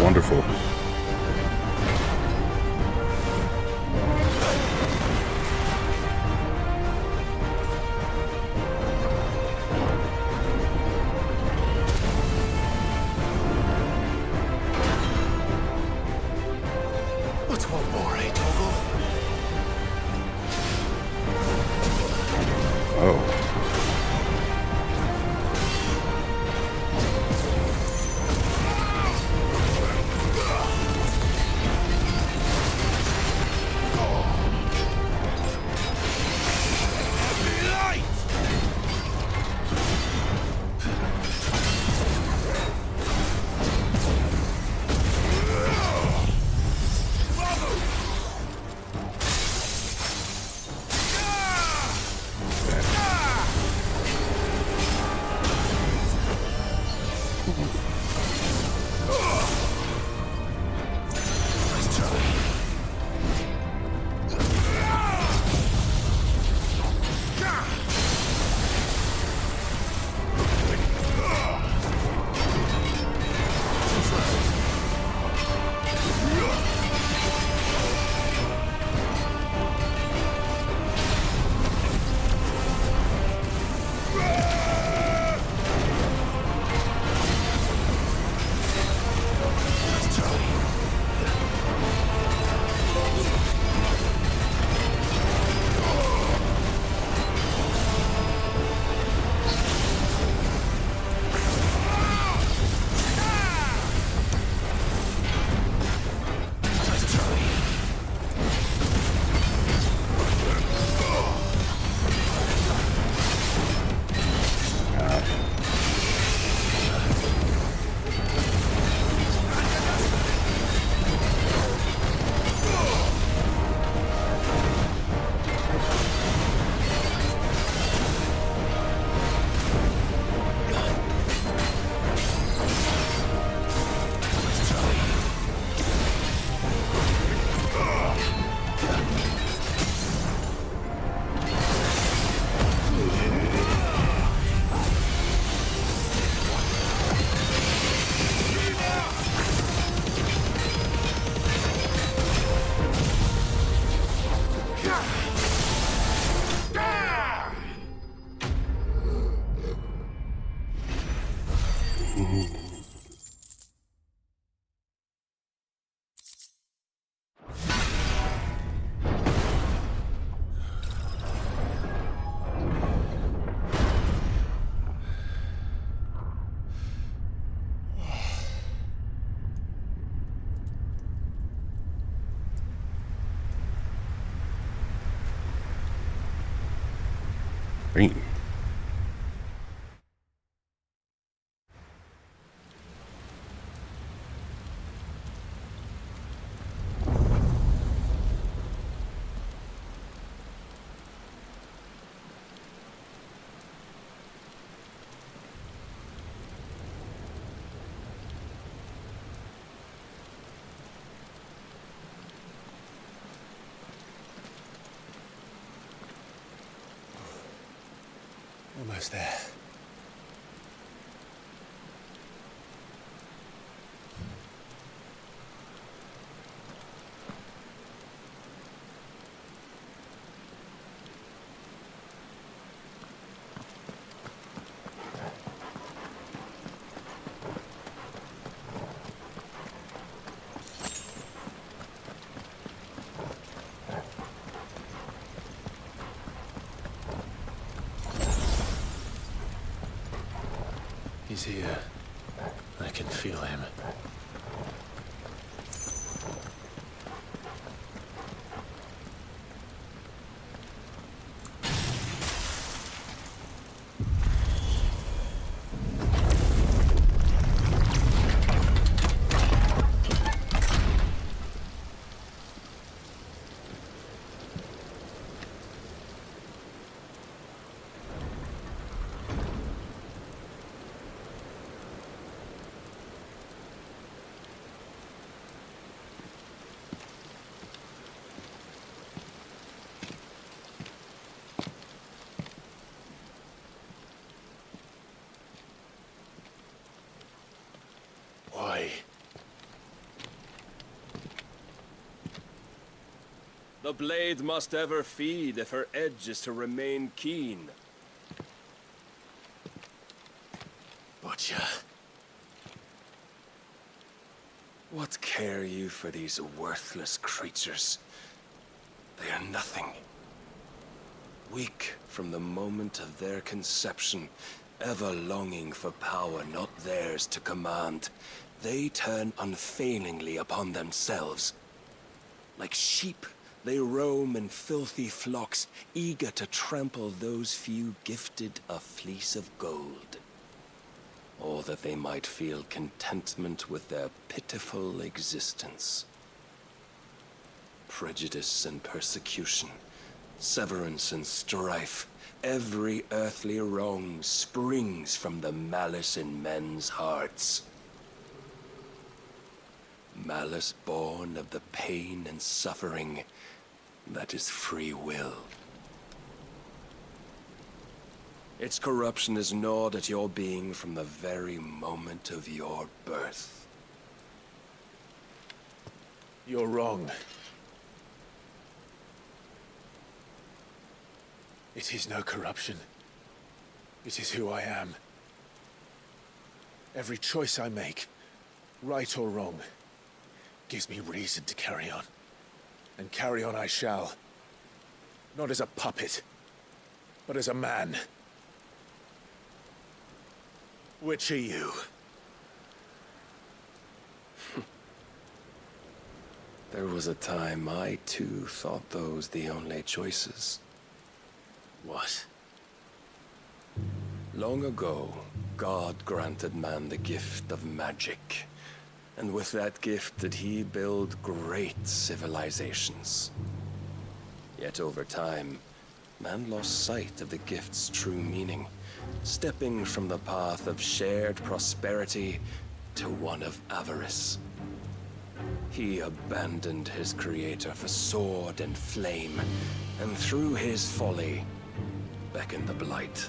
Wonderful. What's one more, eh, Toggle? Oh. Great. Almost there. He's here. I can feel him. A blade must ever feed if her edge is to remain keen. Butcher. What care you for these worthless creatures? They are nothing. Weak from the moment of their conception, ever longing for power not theirs to command, they turn unfailingly upon themselves. Like sheep, they roam in filthy flocks, eager to trample those few gifted a fleece of gold. Or that they might feel contentment with their pitiful existence. Prejudice and persecution, severance and strife, every earthly wrong springs from the malice in men's hearts. Malice born of the pain and suffering that is free will. Its corruption is gnawed at your being from the very moment of your birth. You're wrong. It is no corruption. It is who I am. Every choice I make, right or wrong, gives me reason to carry on. And carry on I shall. Not as a puppet, but as a man. Which are you? There was a time I too thought those the only choices. What? Long ago, God granted man the gift of magic. And with that gift did he build great civilizations. Yet over time, man lost sight of the gift's true meaning, stepping from the path of shared prosperity to one of avarice. He abandoned his creator for sword and flame, and through his folly, beckoned the blight.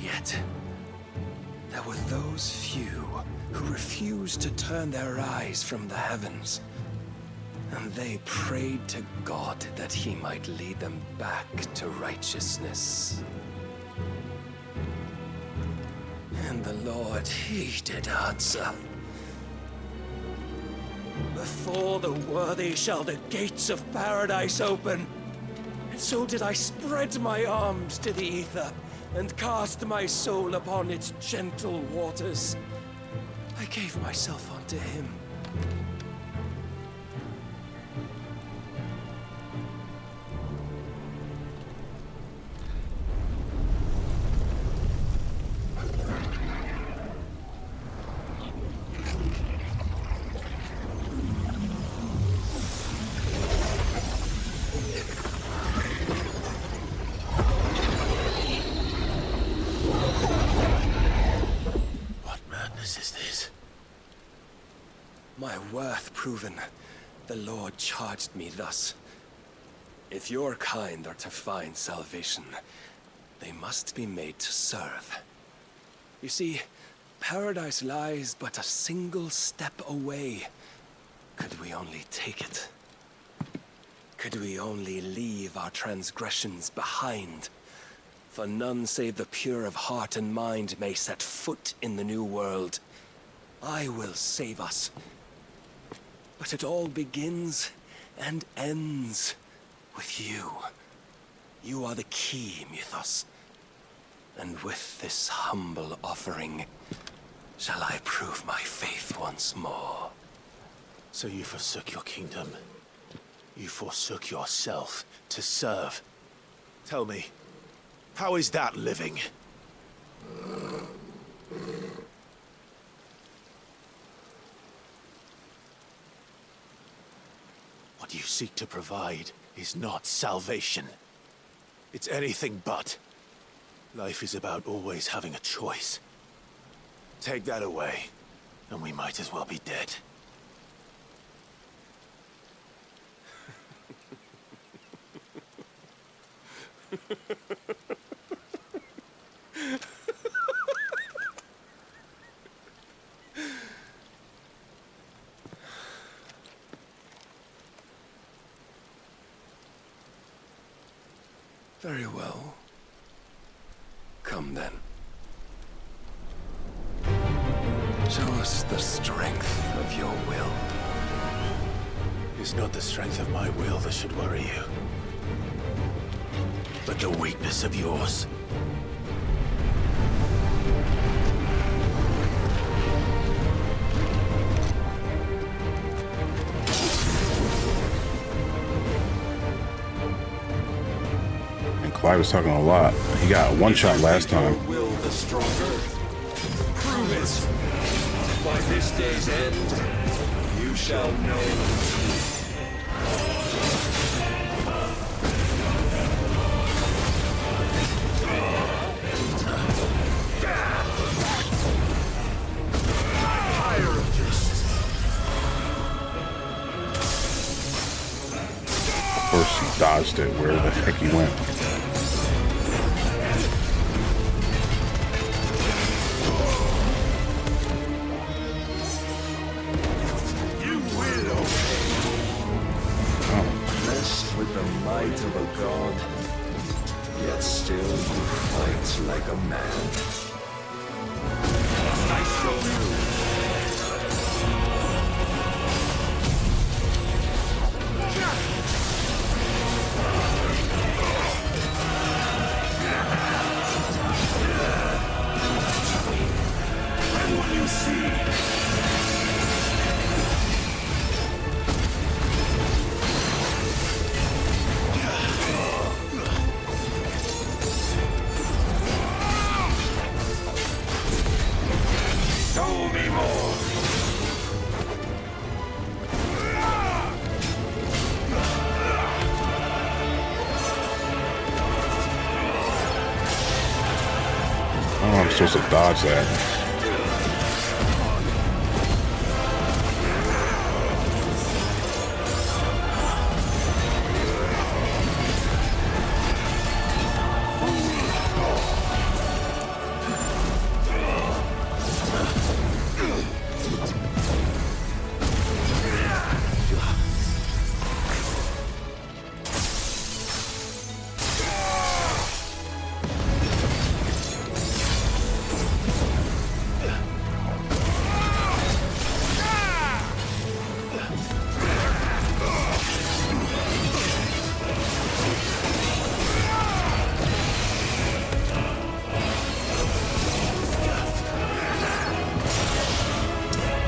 Yet, there were those few who refused to turn their eyes from the heavens, and they prayed to God that he might lead them back to righteousness. And the Lord, he did answer. Before the worthy shall the gates of paradise open. And so did I spread my arms to the ether, and cast my soul upon its gentle waters. I gave myself unto him. My worth proven, the Lord charged me thus. If your kind are to find salvation, they must be made to serve. You see, paradise lies but a single step away. Could we only take it? Could we only leave our transgressions behind? For none save the pure of heart and mind may set foot in the new world. I will save us. But it all begins and ends with you. You are the key, Mythos. And with this humble offering, shall I prove my faith once more. So you forsook your kingdom. You forsook yourself to serve. Tell me, how is that living? What you seek to provide is not salvation. It's anything but. Life is about always having a choice. Take that away, and we might as well be dead. Very well. Come then. Show us the strength of your will. It's not the strength of my will that should worry you, but the weakness of yours. And Clive was talking a lot. He got one shot last time. Will the stronger? Prove it. By this day's end, you shall know the truth. Of course, he dodged it. Where the heck he went? With the might of a god, yet still you fight like a man. I show you. And what you see. I'm supposed to dodge that.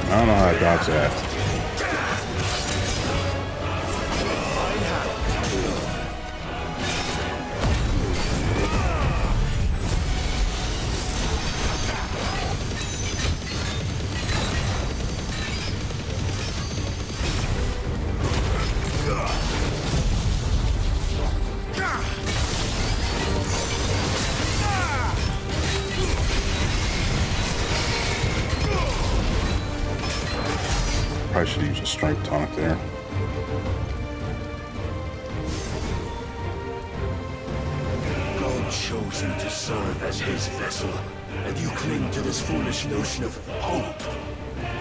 I don't know how to dodge that. Probably should use a strength tonic there. God chose you to serve as his vessel, and you cling to this foolish notion of hope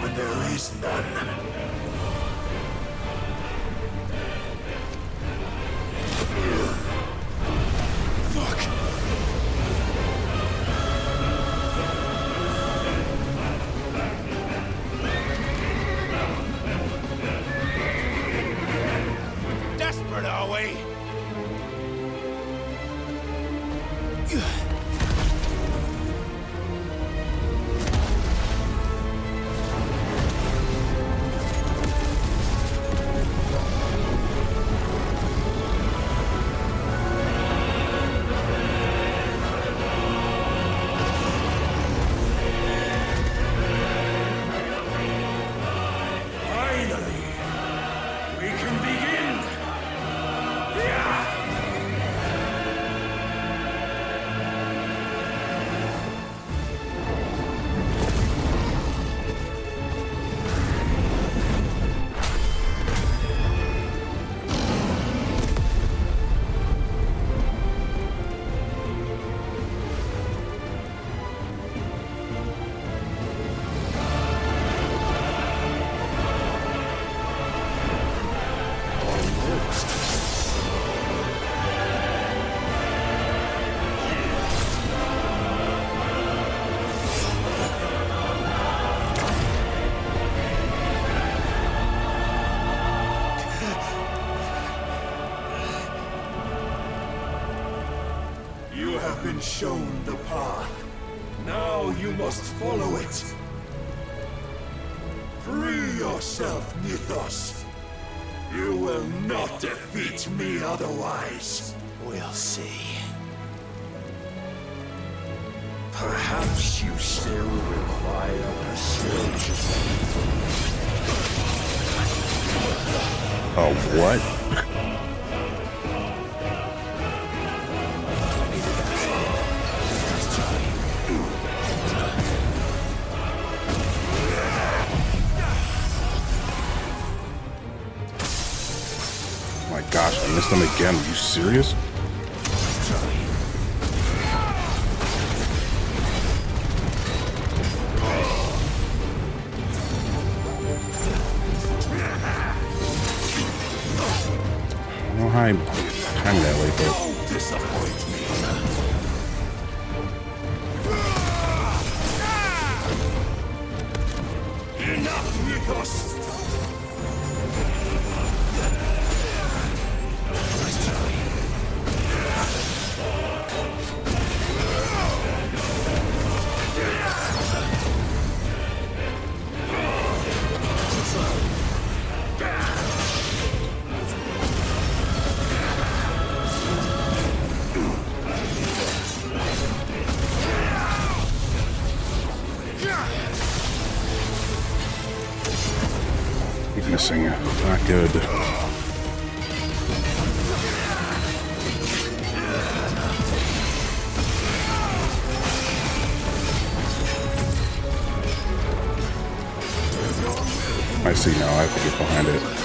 when there is none. Desperate, are we? been shown the path. Now you must follow it. Free yourself, Mythos. You will not defeat me otherwise. We'll see. Perhaps you still require persuasion. Oh, what? My gosh, I missed them again. Are you serious? I don't know how I'm timing that way, but Enough, Mythos! keep missing. Not good. I see now. I have to get behind it.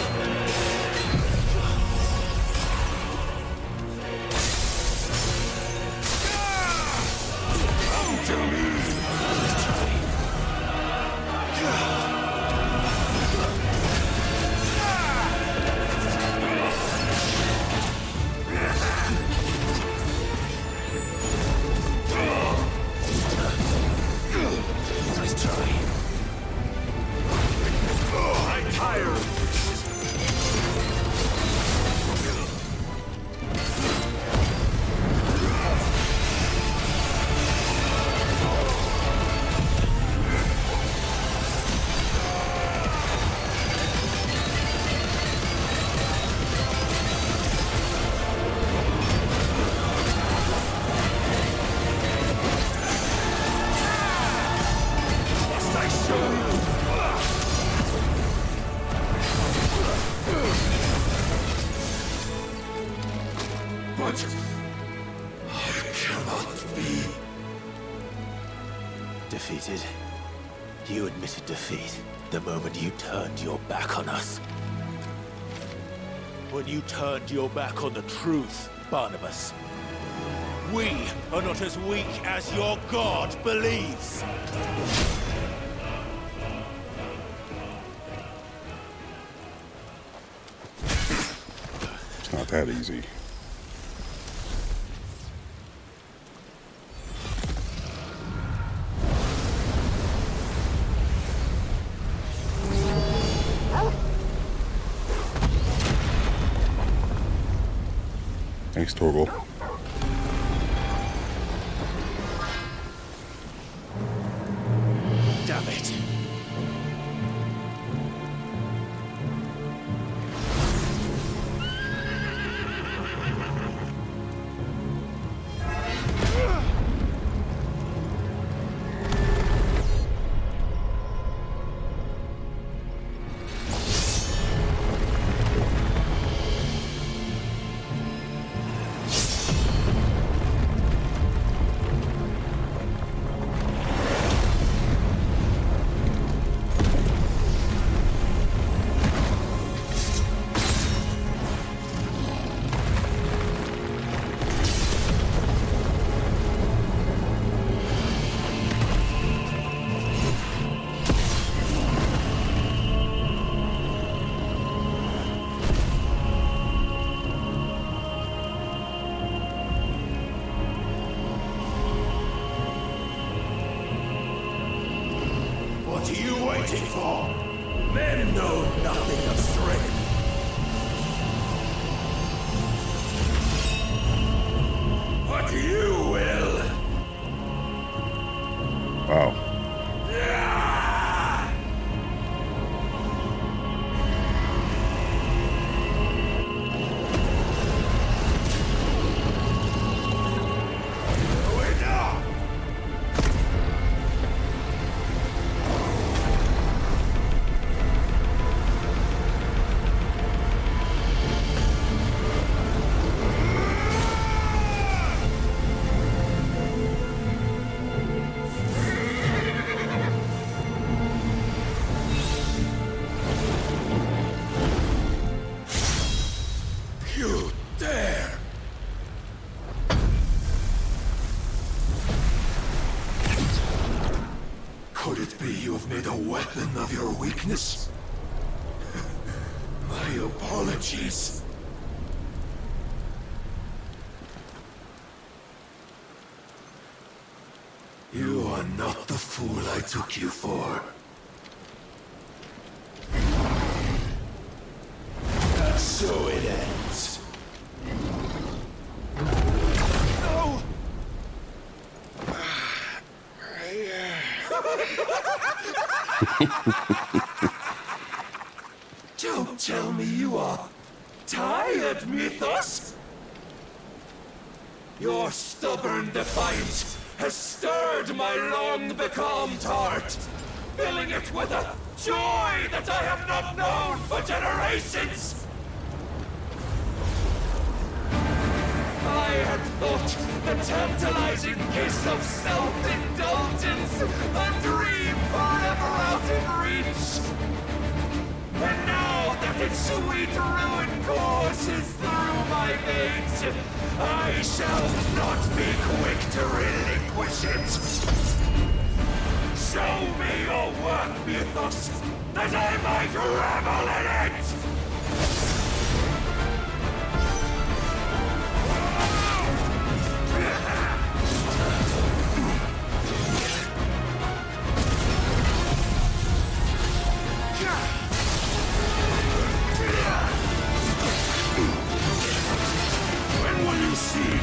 Defeated? You admitted defeat the moment you turned your back on us. When you turned your back on the truth, Barnabas. We are not as weak as your god believes. It's not that easy. Thanks, Torgal. Damn it. What are you waiting for? Men know nothing of strength. But you will. Wow. You dare! Could it be you have made a weapon of your weakness? My apologies. You are not the fool I took you for. So it ends. No! Don't tell me you are tired, Mythos! Your stubborn defiance has stirred my long-becalmed heart, filling it with a joy that I have not known for generations! I had thought the tantalizing kiss of self-indulgence a dream forever out of reach. And now that its sweet ruin courses through my veins, I shall not be quick to relinquish it. Show me your work, Mythos, that I might revel in it! When will you see?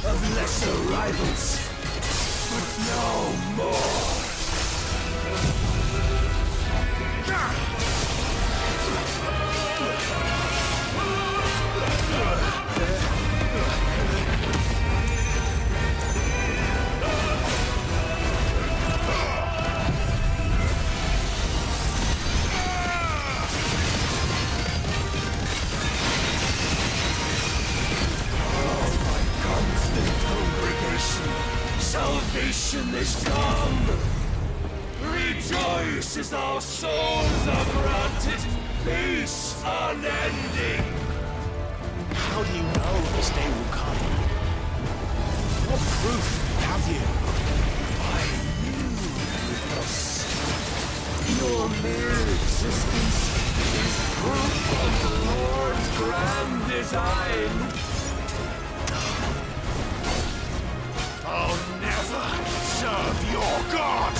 Of lesser rivals, but no more. Salvation is come! Rejoice as our souls are granted peace unending! How do you know this day will come? What proof have you? I knew this. Your mere existence is proof of the Lord's grand design. I'll never serve your god!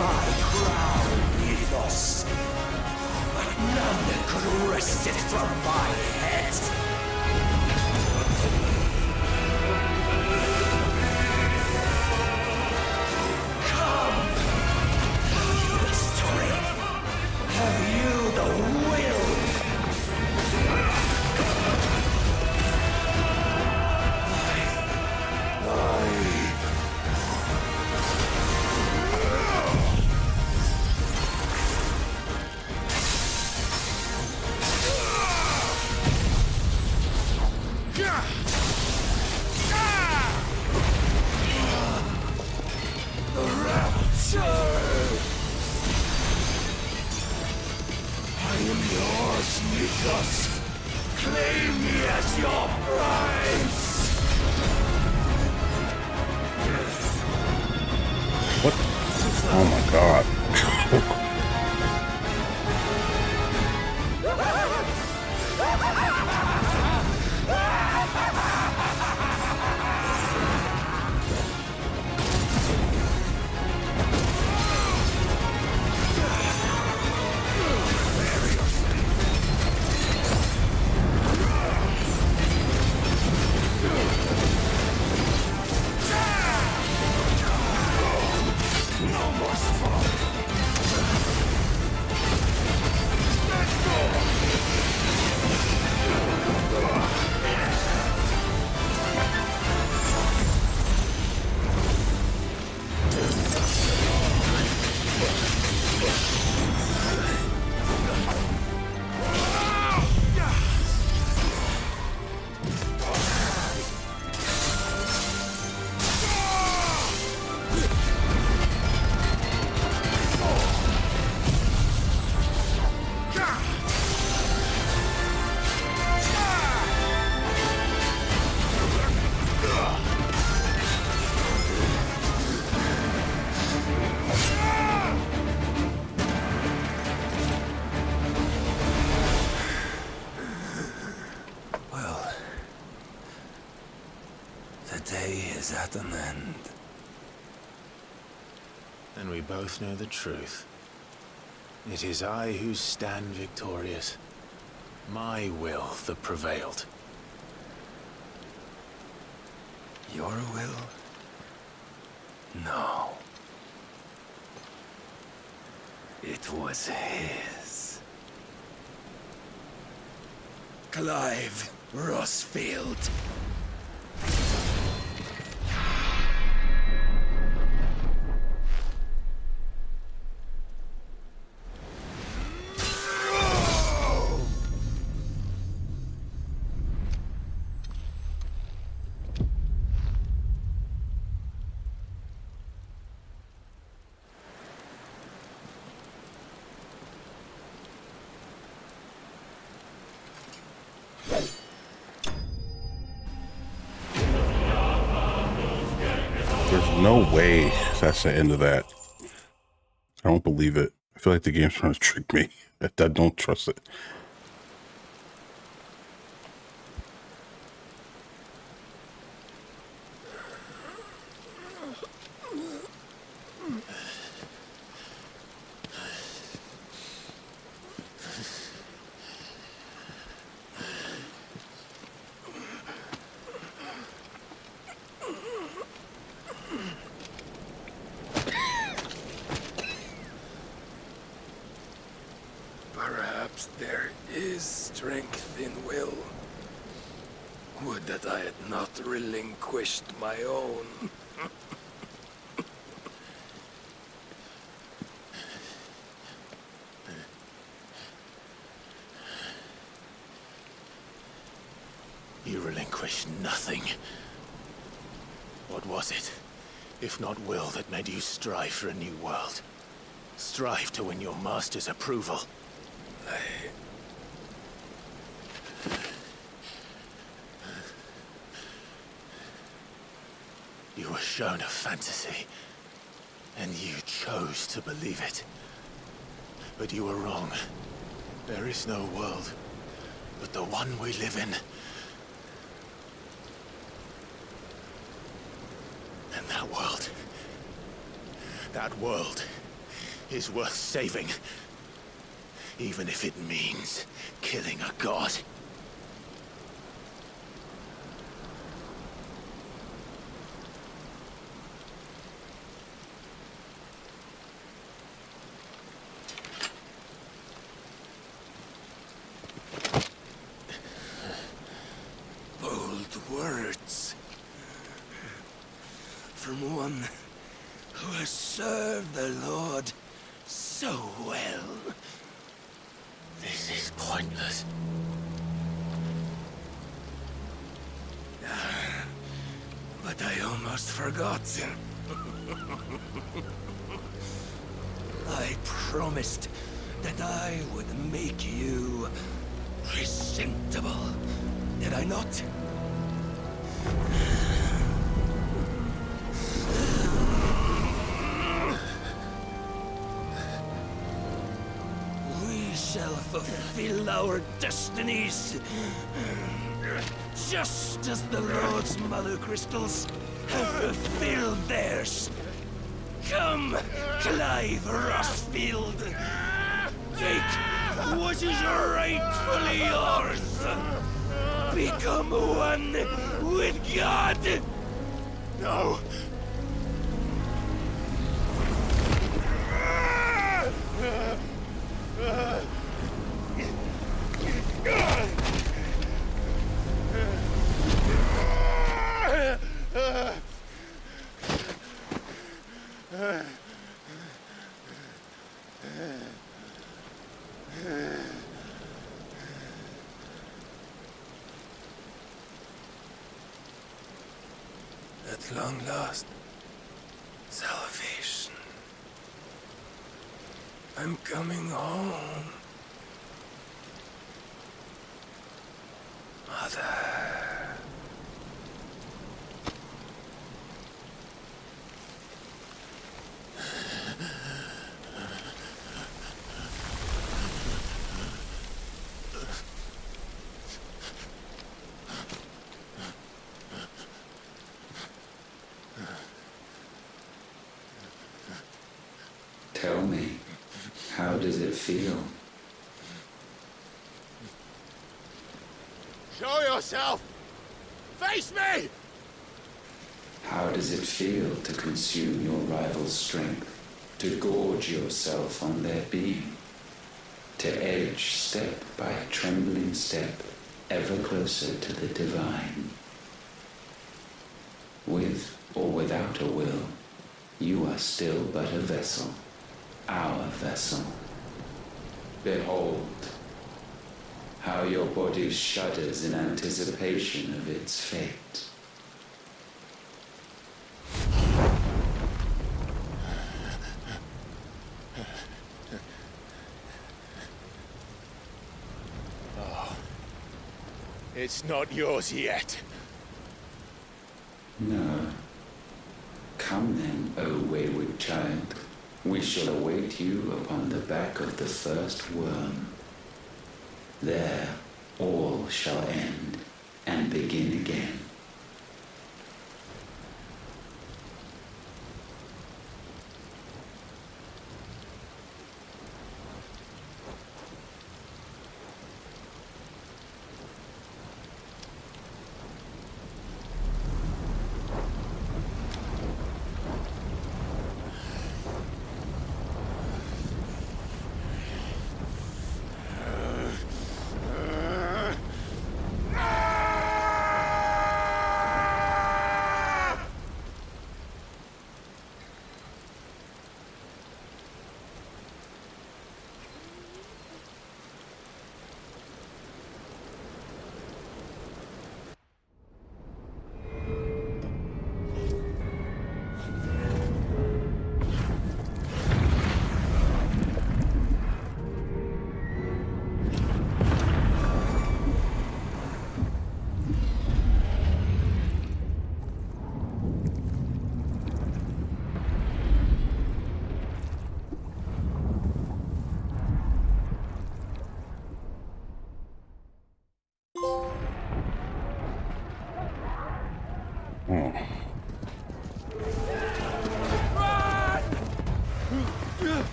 my crown, Ethos. But none could wrest it from my head. Come! Have you the strength? Have you the will? Claim me as your prize! What? Oh my god. At an end. And we both know the truth. It is I who stand victorious. My will that prevailed. Your will? No. It was his. Clive Rossfield. No way that's the end of that. I don't believe it. I feel like the game's trying to trick me. I don't trust it. There is strength in will. Would that I had not relinquished my own. You relinquished nothing. What was it, if not will, that made you strive for a new world? Strive to win your master's approval? You were shown a fantasy, and you chose to believe it. But you were wrong. There is no world but the one we live in. And that world is worth saving. Even if it means killing a god. Bold words. From one who has served the Lord so well. This is pointless. But I almost forgot. I promised that I would make you presentable. Did I not? We shall fulfill our destinies. Just as the Lord's Mother Crystals have fulfilled theirs. Come, Clive Rossfield. Take what is rightfully yours. Become one with God. No. At long last, salvation. I'm coming home. Mother. Tell me, how does it feel? Show yourself! Face me! How does it feel to consume your rival's strength? To gorge yourself on their being? To edge step by trembling step ever closer to the divine? With or without a will, you are still but a vessel. Our vessel. Behold, how your body shudders in anticipation of its fate. Oh. It's not yours yet. No. Come then, O wayward child. We shall await you upon the back of the first worm. There, all shall end and begin again.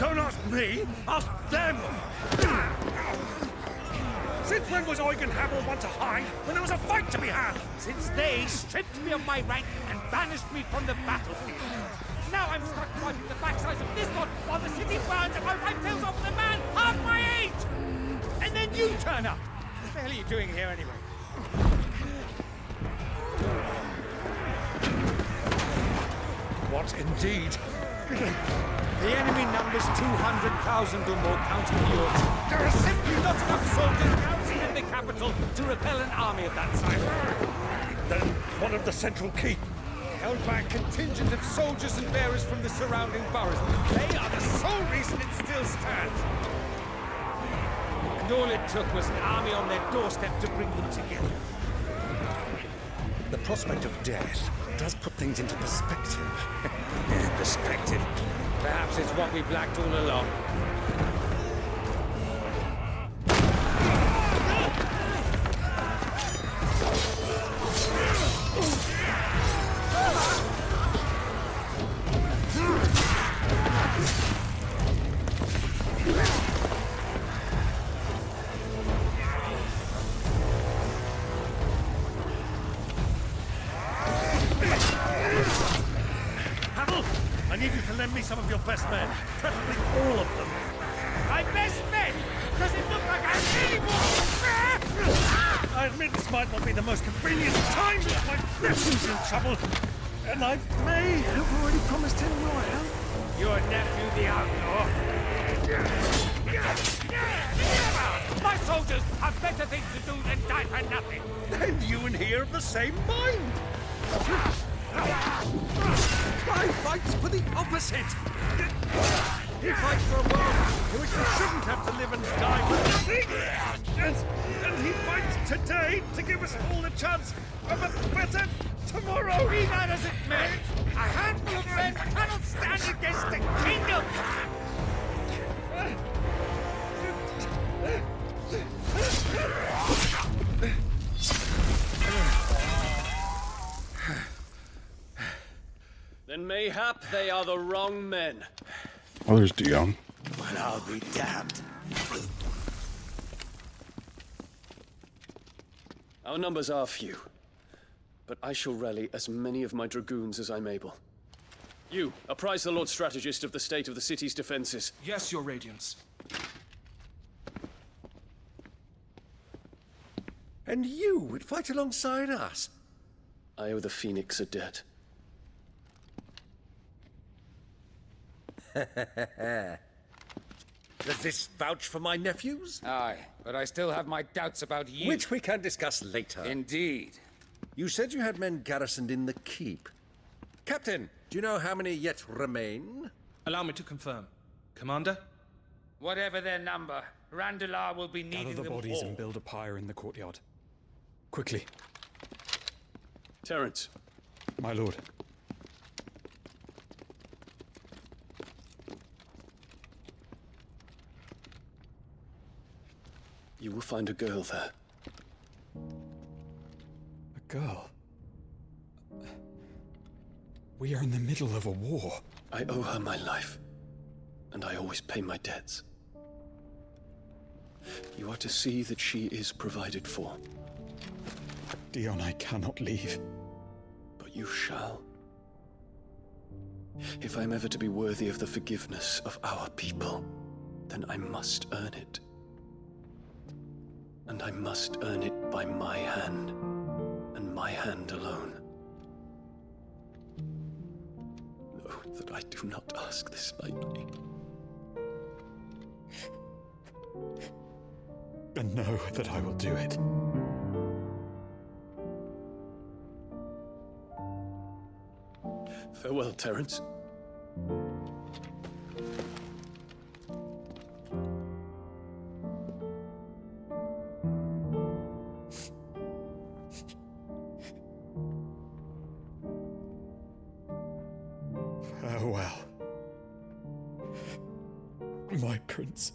Don't ask me, ask them! Since when was Eugen Hamel one to hide when there was a fight to be had? Since they stripped me of my rank and banished me from the battlefield. Now I'm stuck wiping the backsides of this lot while the city burns and my wife tells off with a man half my age! And then you turn up! What the hell are you doing here anyway? What indeed? The enemy numbers 200,000 or more, counting yours. There are simply not enough soldiers garrisoned in the capital to repel an army of that size. Then what of the central keep? Held by a contingent of soldiers and bearers from the surrounding boroughs. They are the sole reason it still stands. And all it took was an army on their doorstep to bring them together. The prospect of death does put things into perspective. Perspective. Perhaps it's what we've lacked all along. Hamel, I need you to lend me some of your best men, preferably all of them. My best men? Does it look like I'm anymore? I admit this might not be the most convenient time, but my nephew's in trouble, and I may have already promised him royal. Your nephew, the outlaw? My soldiers have better things to do than die for nothing. Then you and he are of the same mind. Clive fights for the opposite. He fights for a world in which we shouldn't have to live and die for nothing. And he fights today to give us all a chance of a better tomorrow. Be that as it may, a handful of men cannot stand against the kingdom. Then mayhap they are the wrong men. Oh, there's Dion. Well, I'll be damned. Our numbers are few, but I shall rally as many of my dragoons as I'm able. You, apprise the Lord Strategist of the state of the city's defenses. Yes, Your Radiance. And you would fight alongside us? I owe the Phoenix a debt. Does this vouch for my nephews? Aye, but I still have my doubts about you. Which we can discuss later. Indeed. You said you had men garrisoned in the keep. Captain, do you know how many yet remain? Allow me to confirm. Commander? Whatever their number, Randalar will be needing Gather the them bodies all. and build a pyre in the courtyard. Quickly. Terence. My lord. You will find a girl there. A girl? We are in the middle of a war. I owe her my life, and I always pay my debts. You are to see that she is provided for. Dion, I cannot leave. But you shall. If I'm ever to be worthy of the forgiveness of our people, then I must earn it. And I must earn it by my hand, and my hand alone. Know that I do not ask this lightly. And know that I will do it. Farewell, Terence. Farewell, my prince.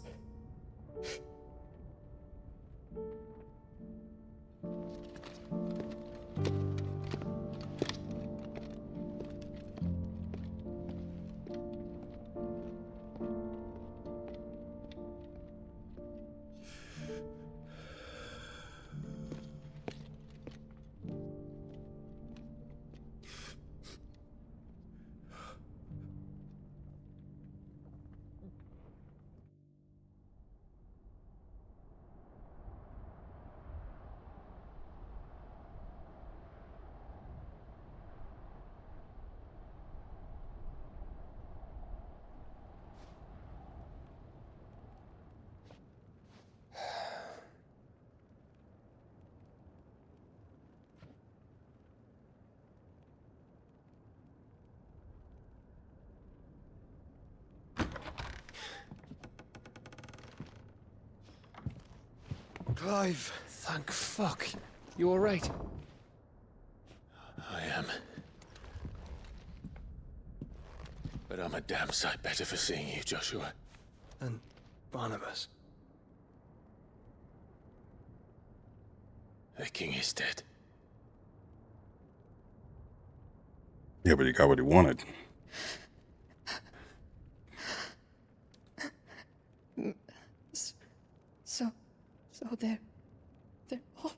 Clive! Thank fuck. You alright? I am. But I'm a damn sight better for seeing you, Joshua. And Barnabas. The king is dead. Yeah, but he got what he wanted. So they're all...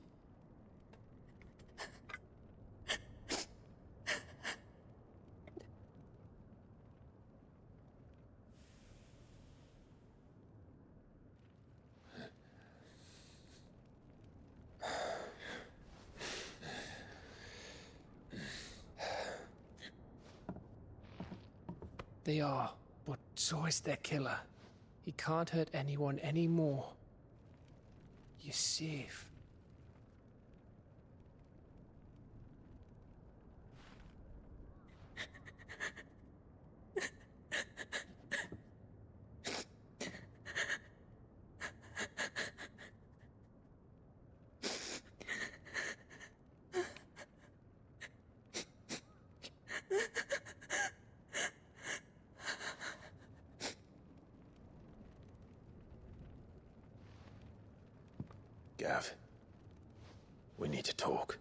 They are, but so is their killer. He can't hurt anyone anymore. You're safe. Gav, we need to talk.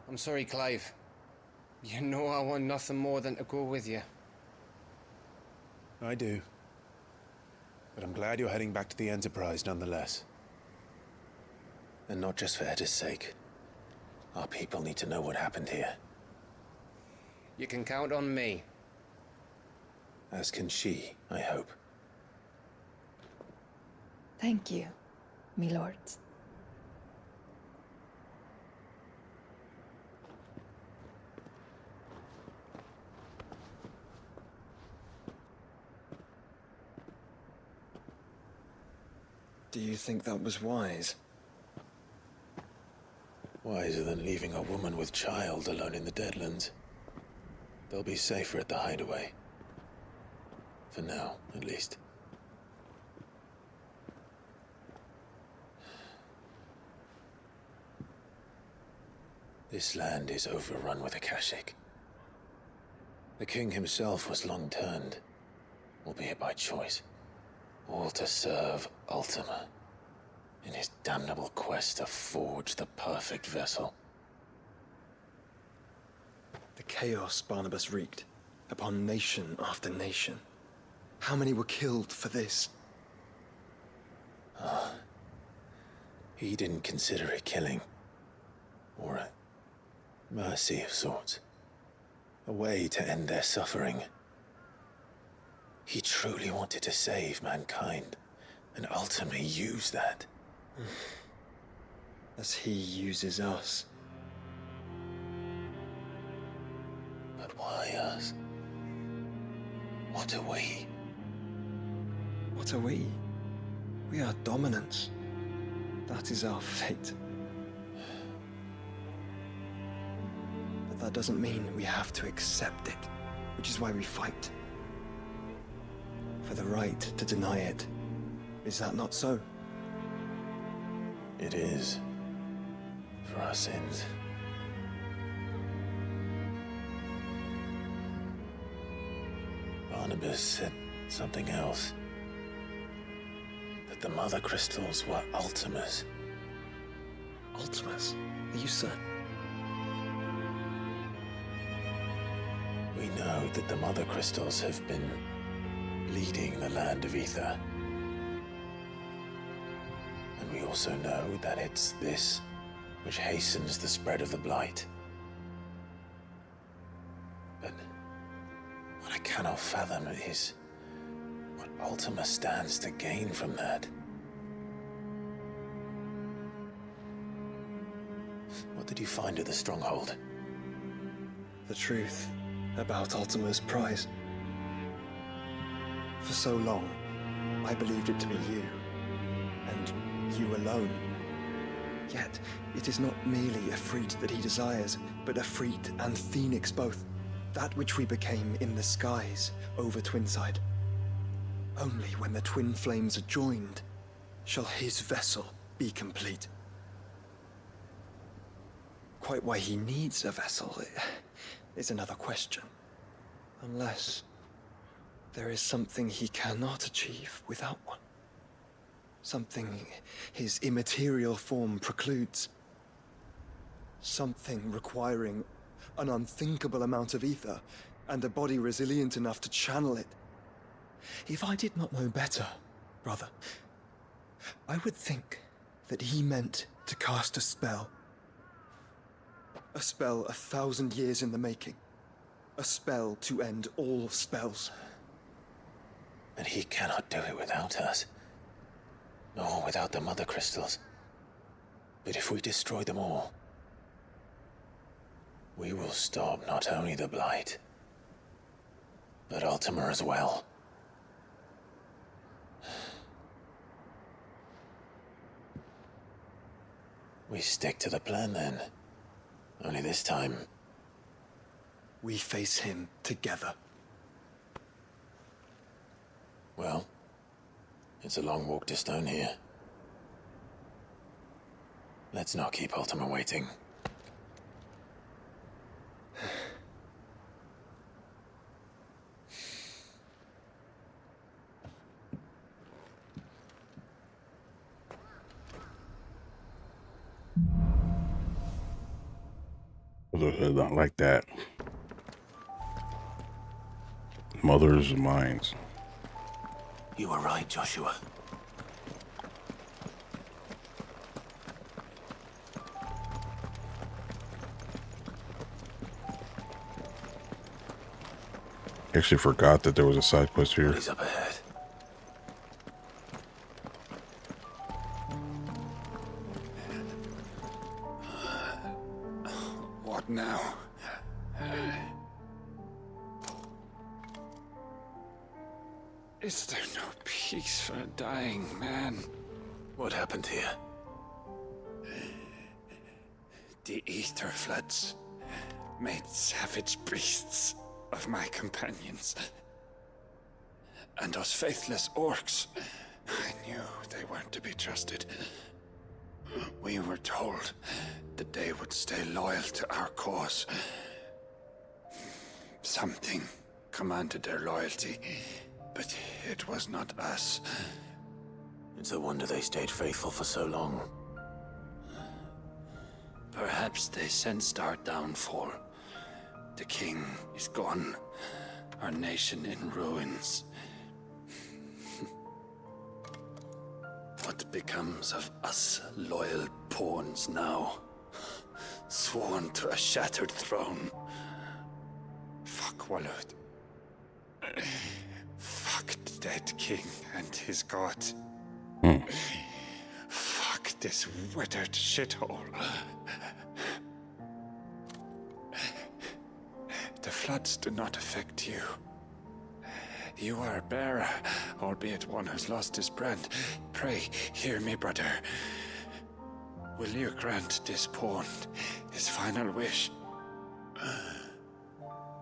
I'm sorry, Clive. You know I want nothing more than to go with you. I do. But I'm glad you're heading back to the Enterprise nonetheless. And not just for Edda's sake. Our people need to know what happened here. You can count on me. As can she, I hope. Thank you, me lords. Do you think that was wise? Wiser than leaving a woman with child alone in the Deadlands. They'll be safer at the hideaway. For now, at least. This land is overrun with Akashic. The king himself was long turned, albeit by choice. All to serve Ultima, in his damnable quest to forge the perfect vessel. The chaos Barnabas wreaked upon nation after nation. How many were killed for this? He didn't consider it killing. Or a mercy of sorts. A way to end their suffering. He truly wanted to save mankind, and ultimately use that. As he uses us. But why us? What are we? What are we? We are dominance. That is our fate. But that doesn't mean we have to accept it, which is why we fight. For the right to deny it. Is that not so? It is. For our sins. Barnabas said something else. That the Mother Crystals were Ultimas. Ultimas? Are you certain? We know that the Mother Crystals have been leading the land of Ether. And we also know that it's this which hastens the spread of the Blight. But what I cannot fathom is what Ultima stands to gain from that. What did you find at the Stronghold? The truth about Ultima's prize. For so long, I believed it to be you, and you alone. Yet, it is not merely Ifrit that he desires, but Ifrit and Phoenix both. That which we became in the skies over Twinside. Only when the twin flames are joined shall his vessel be complete. Quite why he needs a vessel is another question. Unless there is something he cannot achieve without one. Something his immaterial form precludes. Something requiring an unthinkable amount of ether and a body resilient enough to channel it. If I did not know better, brother, I would think that he meant to cast a spell. A spell 1,000 years in the making. A spell to end all spells. But he cannot do it without us. Nor without the Mother Crystals. But if we destroy them all, we will stop not only the Blight, but Ultima as well. We stick to the plan then. Only this time, we face him together. Well, it's a long walk to Stone here. Let's not keep Ultima waiting. Not like that. Mothers' minds. You were right, Joshua. Actually forgot that there was a side quest here. He's up ahead. What now? Is there no peace for a dying man? What happened here? The Ether Floods made savage beasts of my companions. And those faithless orcs, I knew they weren't to be trusted. We were told that they would stay loyal to our cause. Something commanded their loyalty, but it was not us. It's a wonder they stayed faithful for so long. Perhaps they sensed our downfall. The king is gone, our nation in ruins. What becomes of us loyal pawns now? Sworn to a shattered throne. Fuck Waloed. Fuck the dead king and his god. Fuck this withered shithole. The floods do not affect you. You are a bearer, albeit one who's lost his brand. Pray, hear me, brother. Will you grant this pawn his final wish?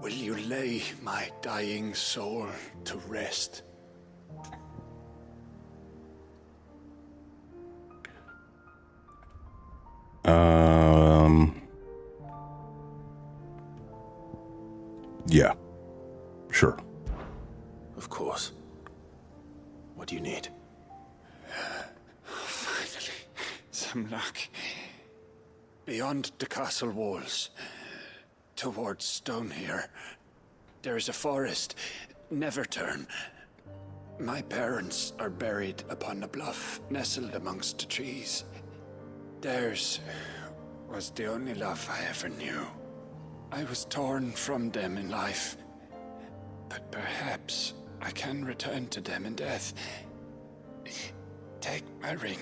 Will you lay my dying soul to rest? Yeah. Sure. Of course. What do you need? Finally, some luck. Beyond the castle walls, towards Stone here, there is a forest, Neverturn. My parents are buried upon a bluff, nestled amongst the trees. Theirs was the only love I ever knew. I was torn from them in life, but perhaps I can return to them in death. Take my ring.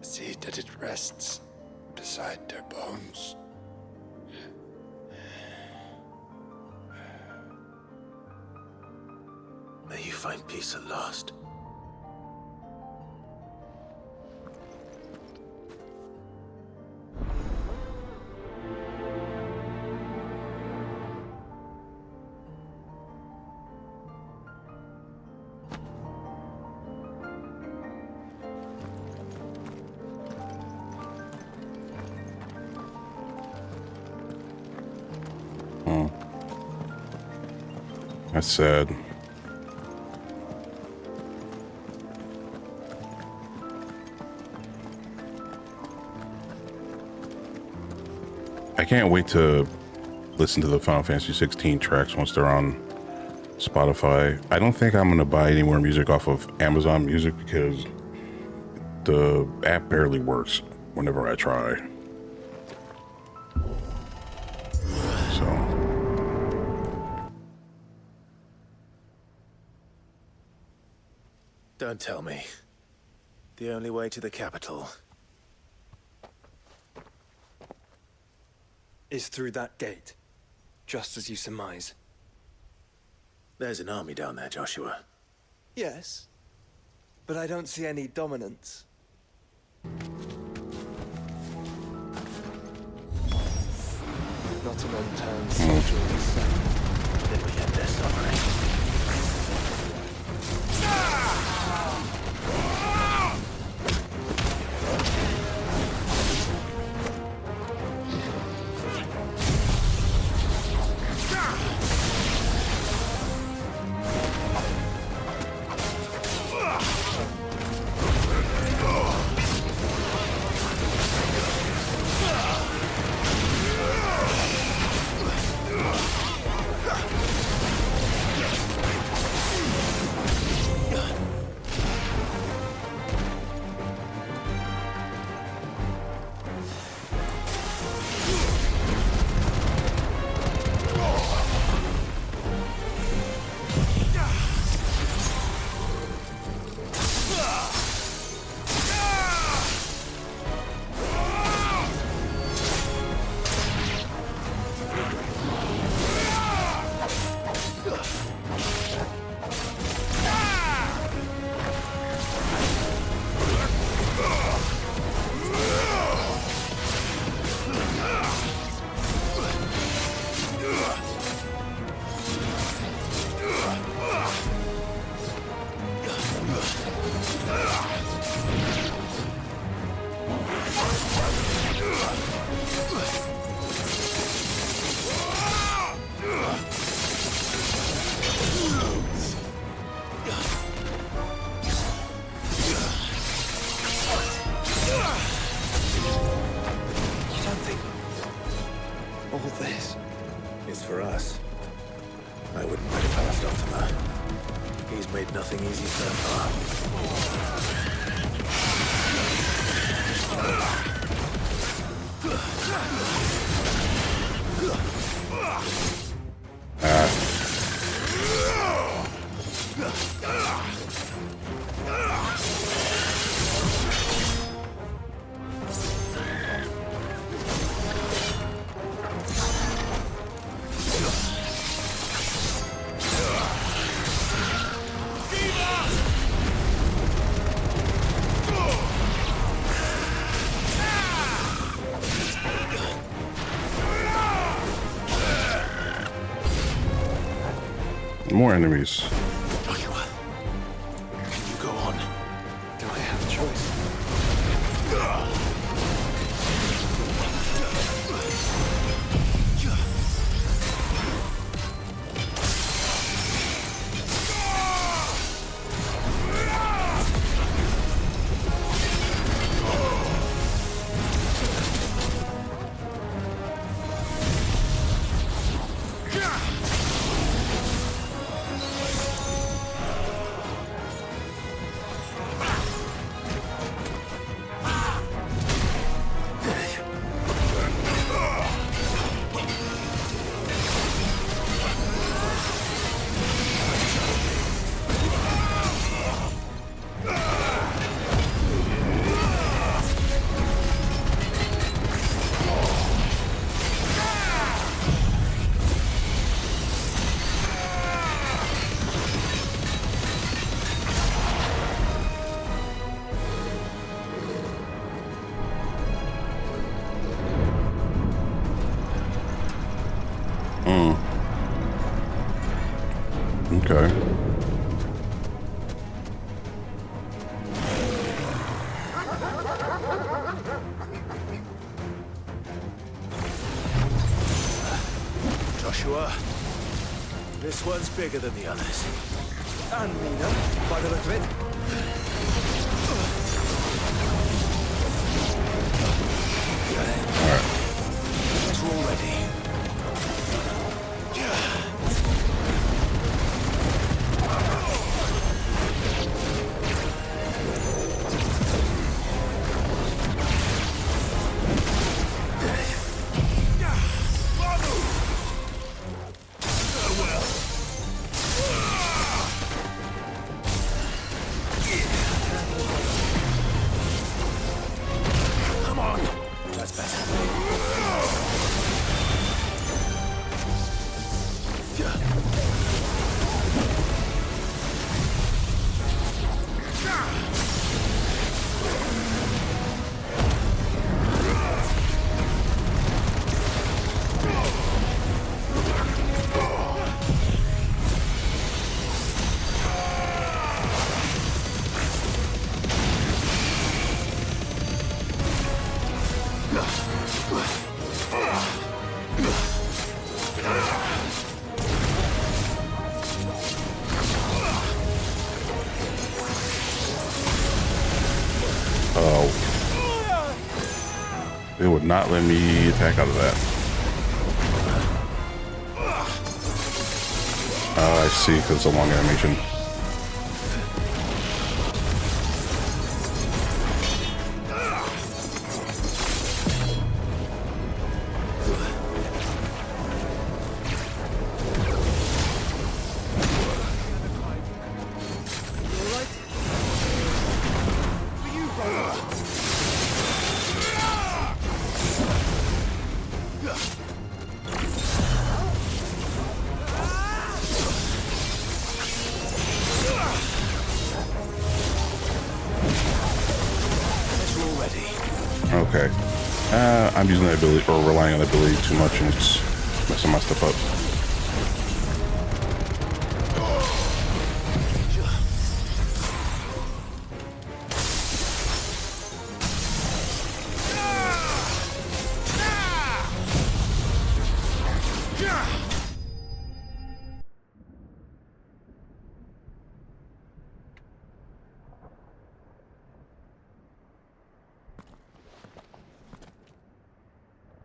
See that it rests beside their bones. May find peace at last. That's sad. I can't wait to listen to the Final Fantasy 16 tracks once they're on Spotify. I don't think I'm going to buy any more music off of Amazon Music because the app barely works whenever I try. Don't tell me. The only way to the capital is through that gate, just as you surmise. There's an army down there, Joshua. Yes, but I don't see any dominance. Not an unturned soldier in the sun. Then we get their sovereign. More enemies. Joshua, can you go on? Do I have a choice? Okay. Joshua, this one's bigger than the others. And Mina, by the look of it. Alright. It's all ready. Come on. That's better. It would not let me attack out of that. I see, because it's a long animation. Okay. I'm using that ability, or relying on that ability too much, and it's messing my stuff up.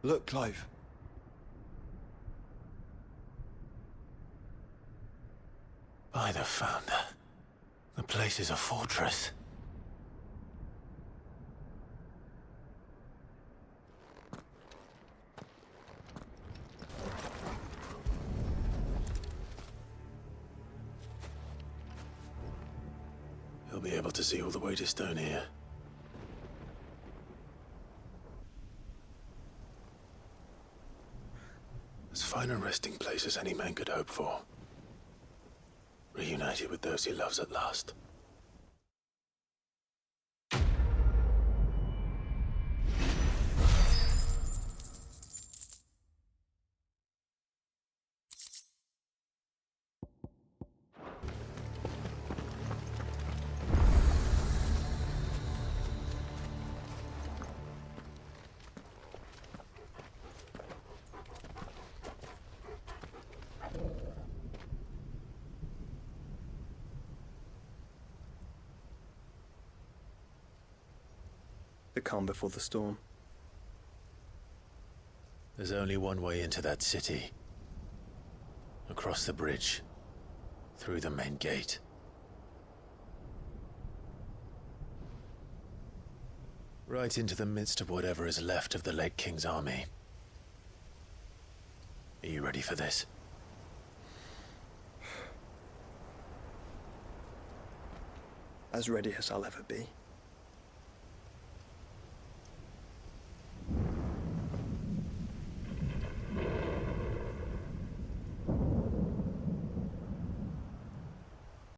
Look, Clive. By the Founder. The place is a fortress. He'll be able to see all the way to Stone here. As fine a resting place as any man could hope for. Reunited with those he loves at last. The calm before the storm. There's only one way into that city. Across the bridge. Through the main gate. Right into the midst of whatever is left of the late King's army. Are you ready for this? As ready as I'll ever be.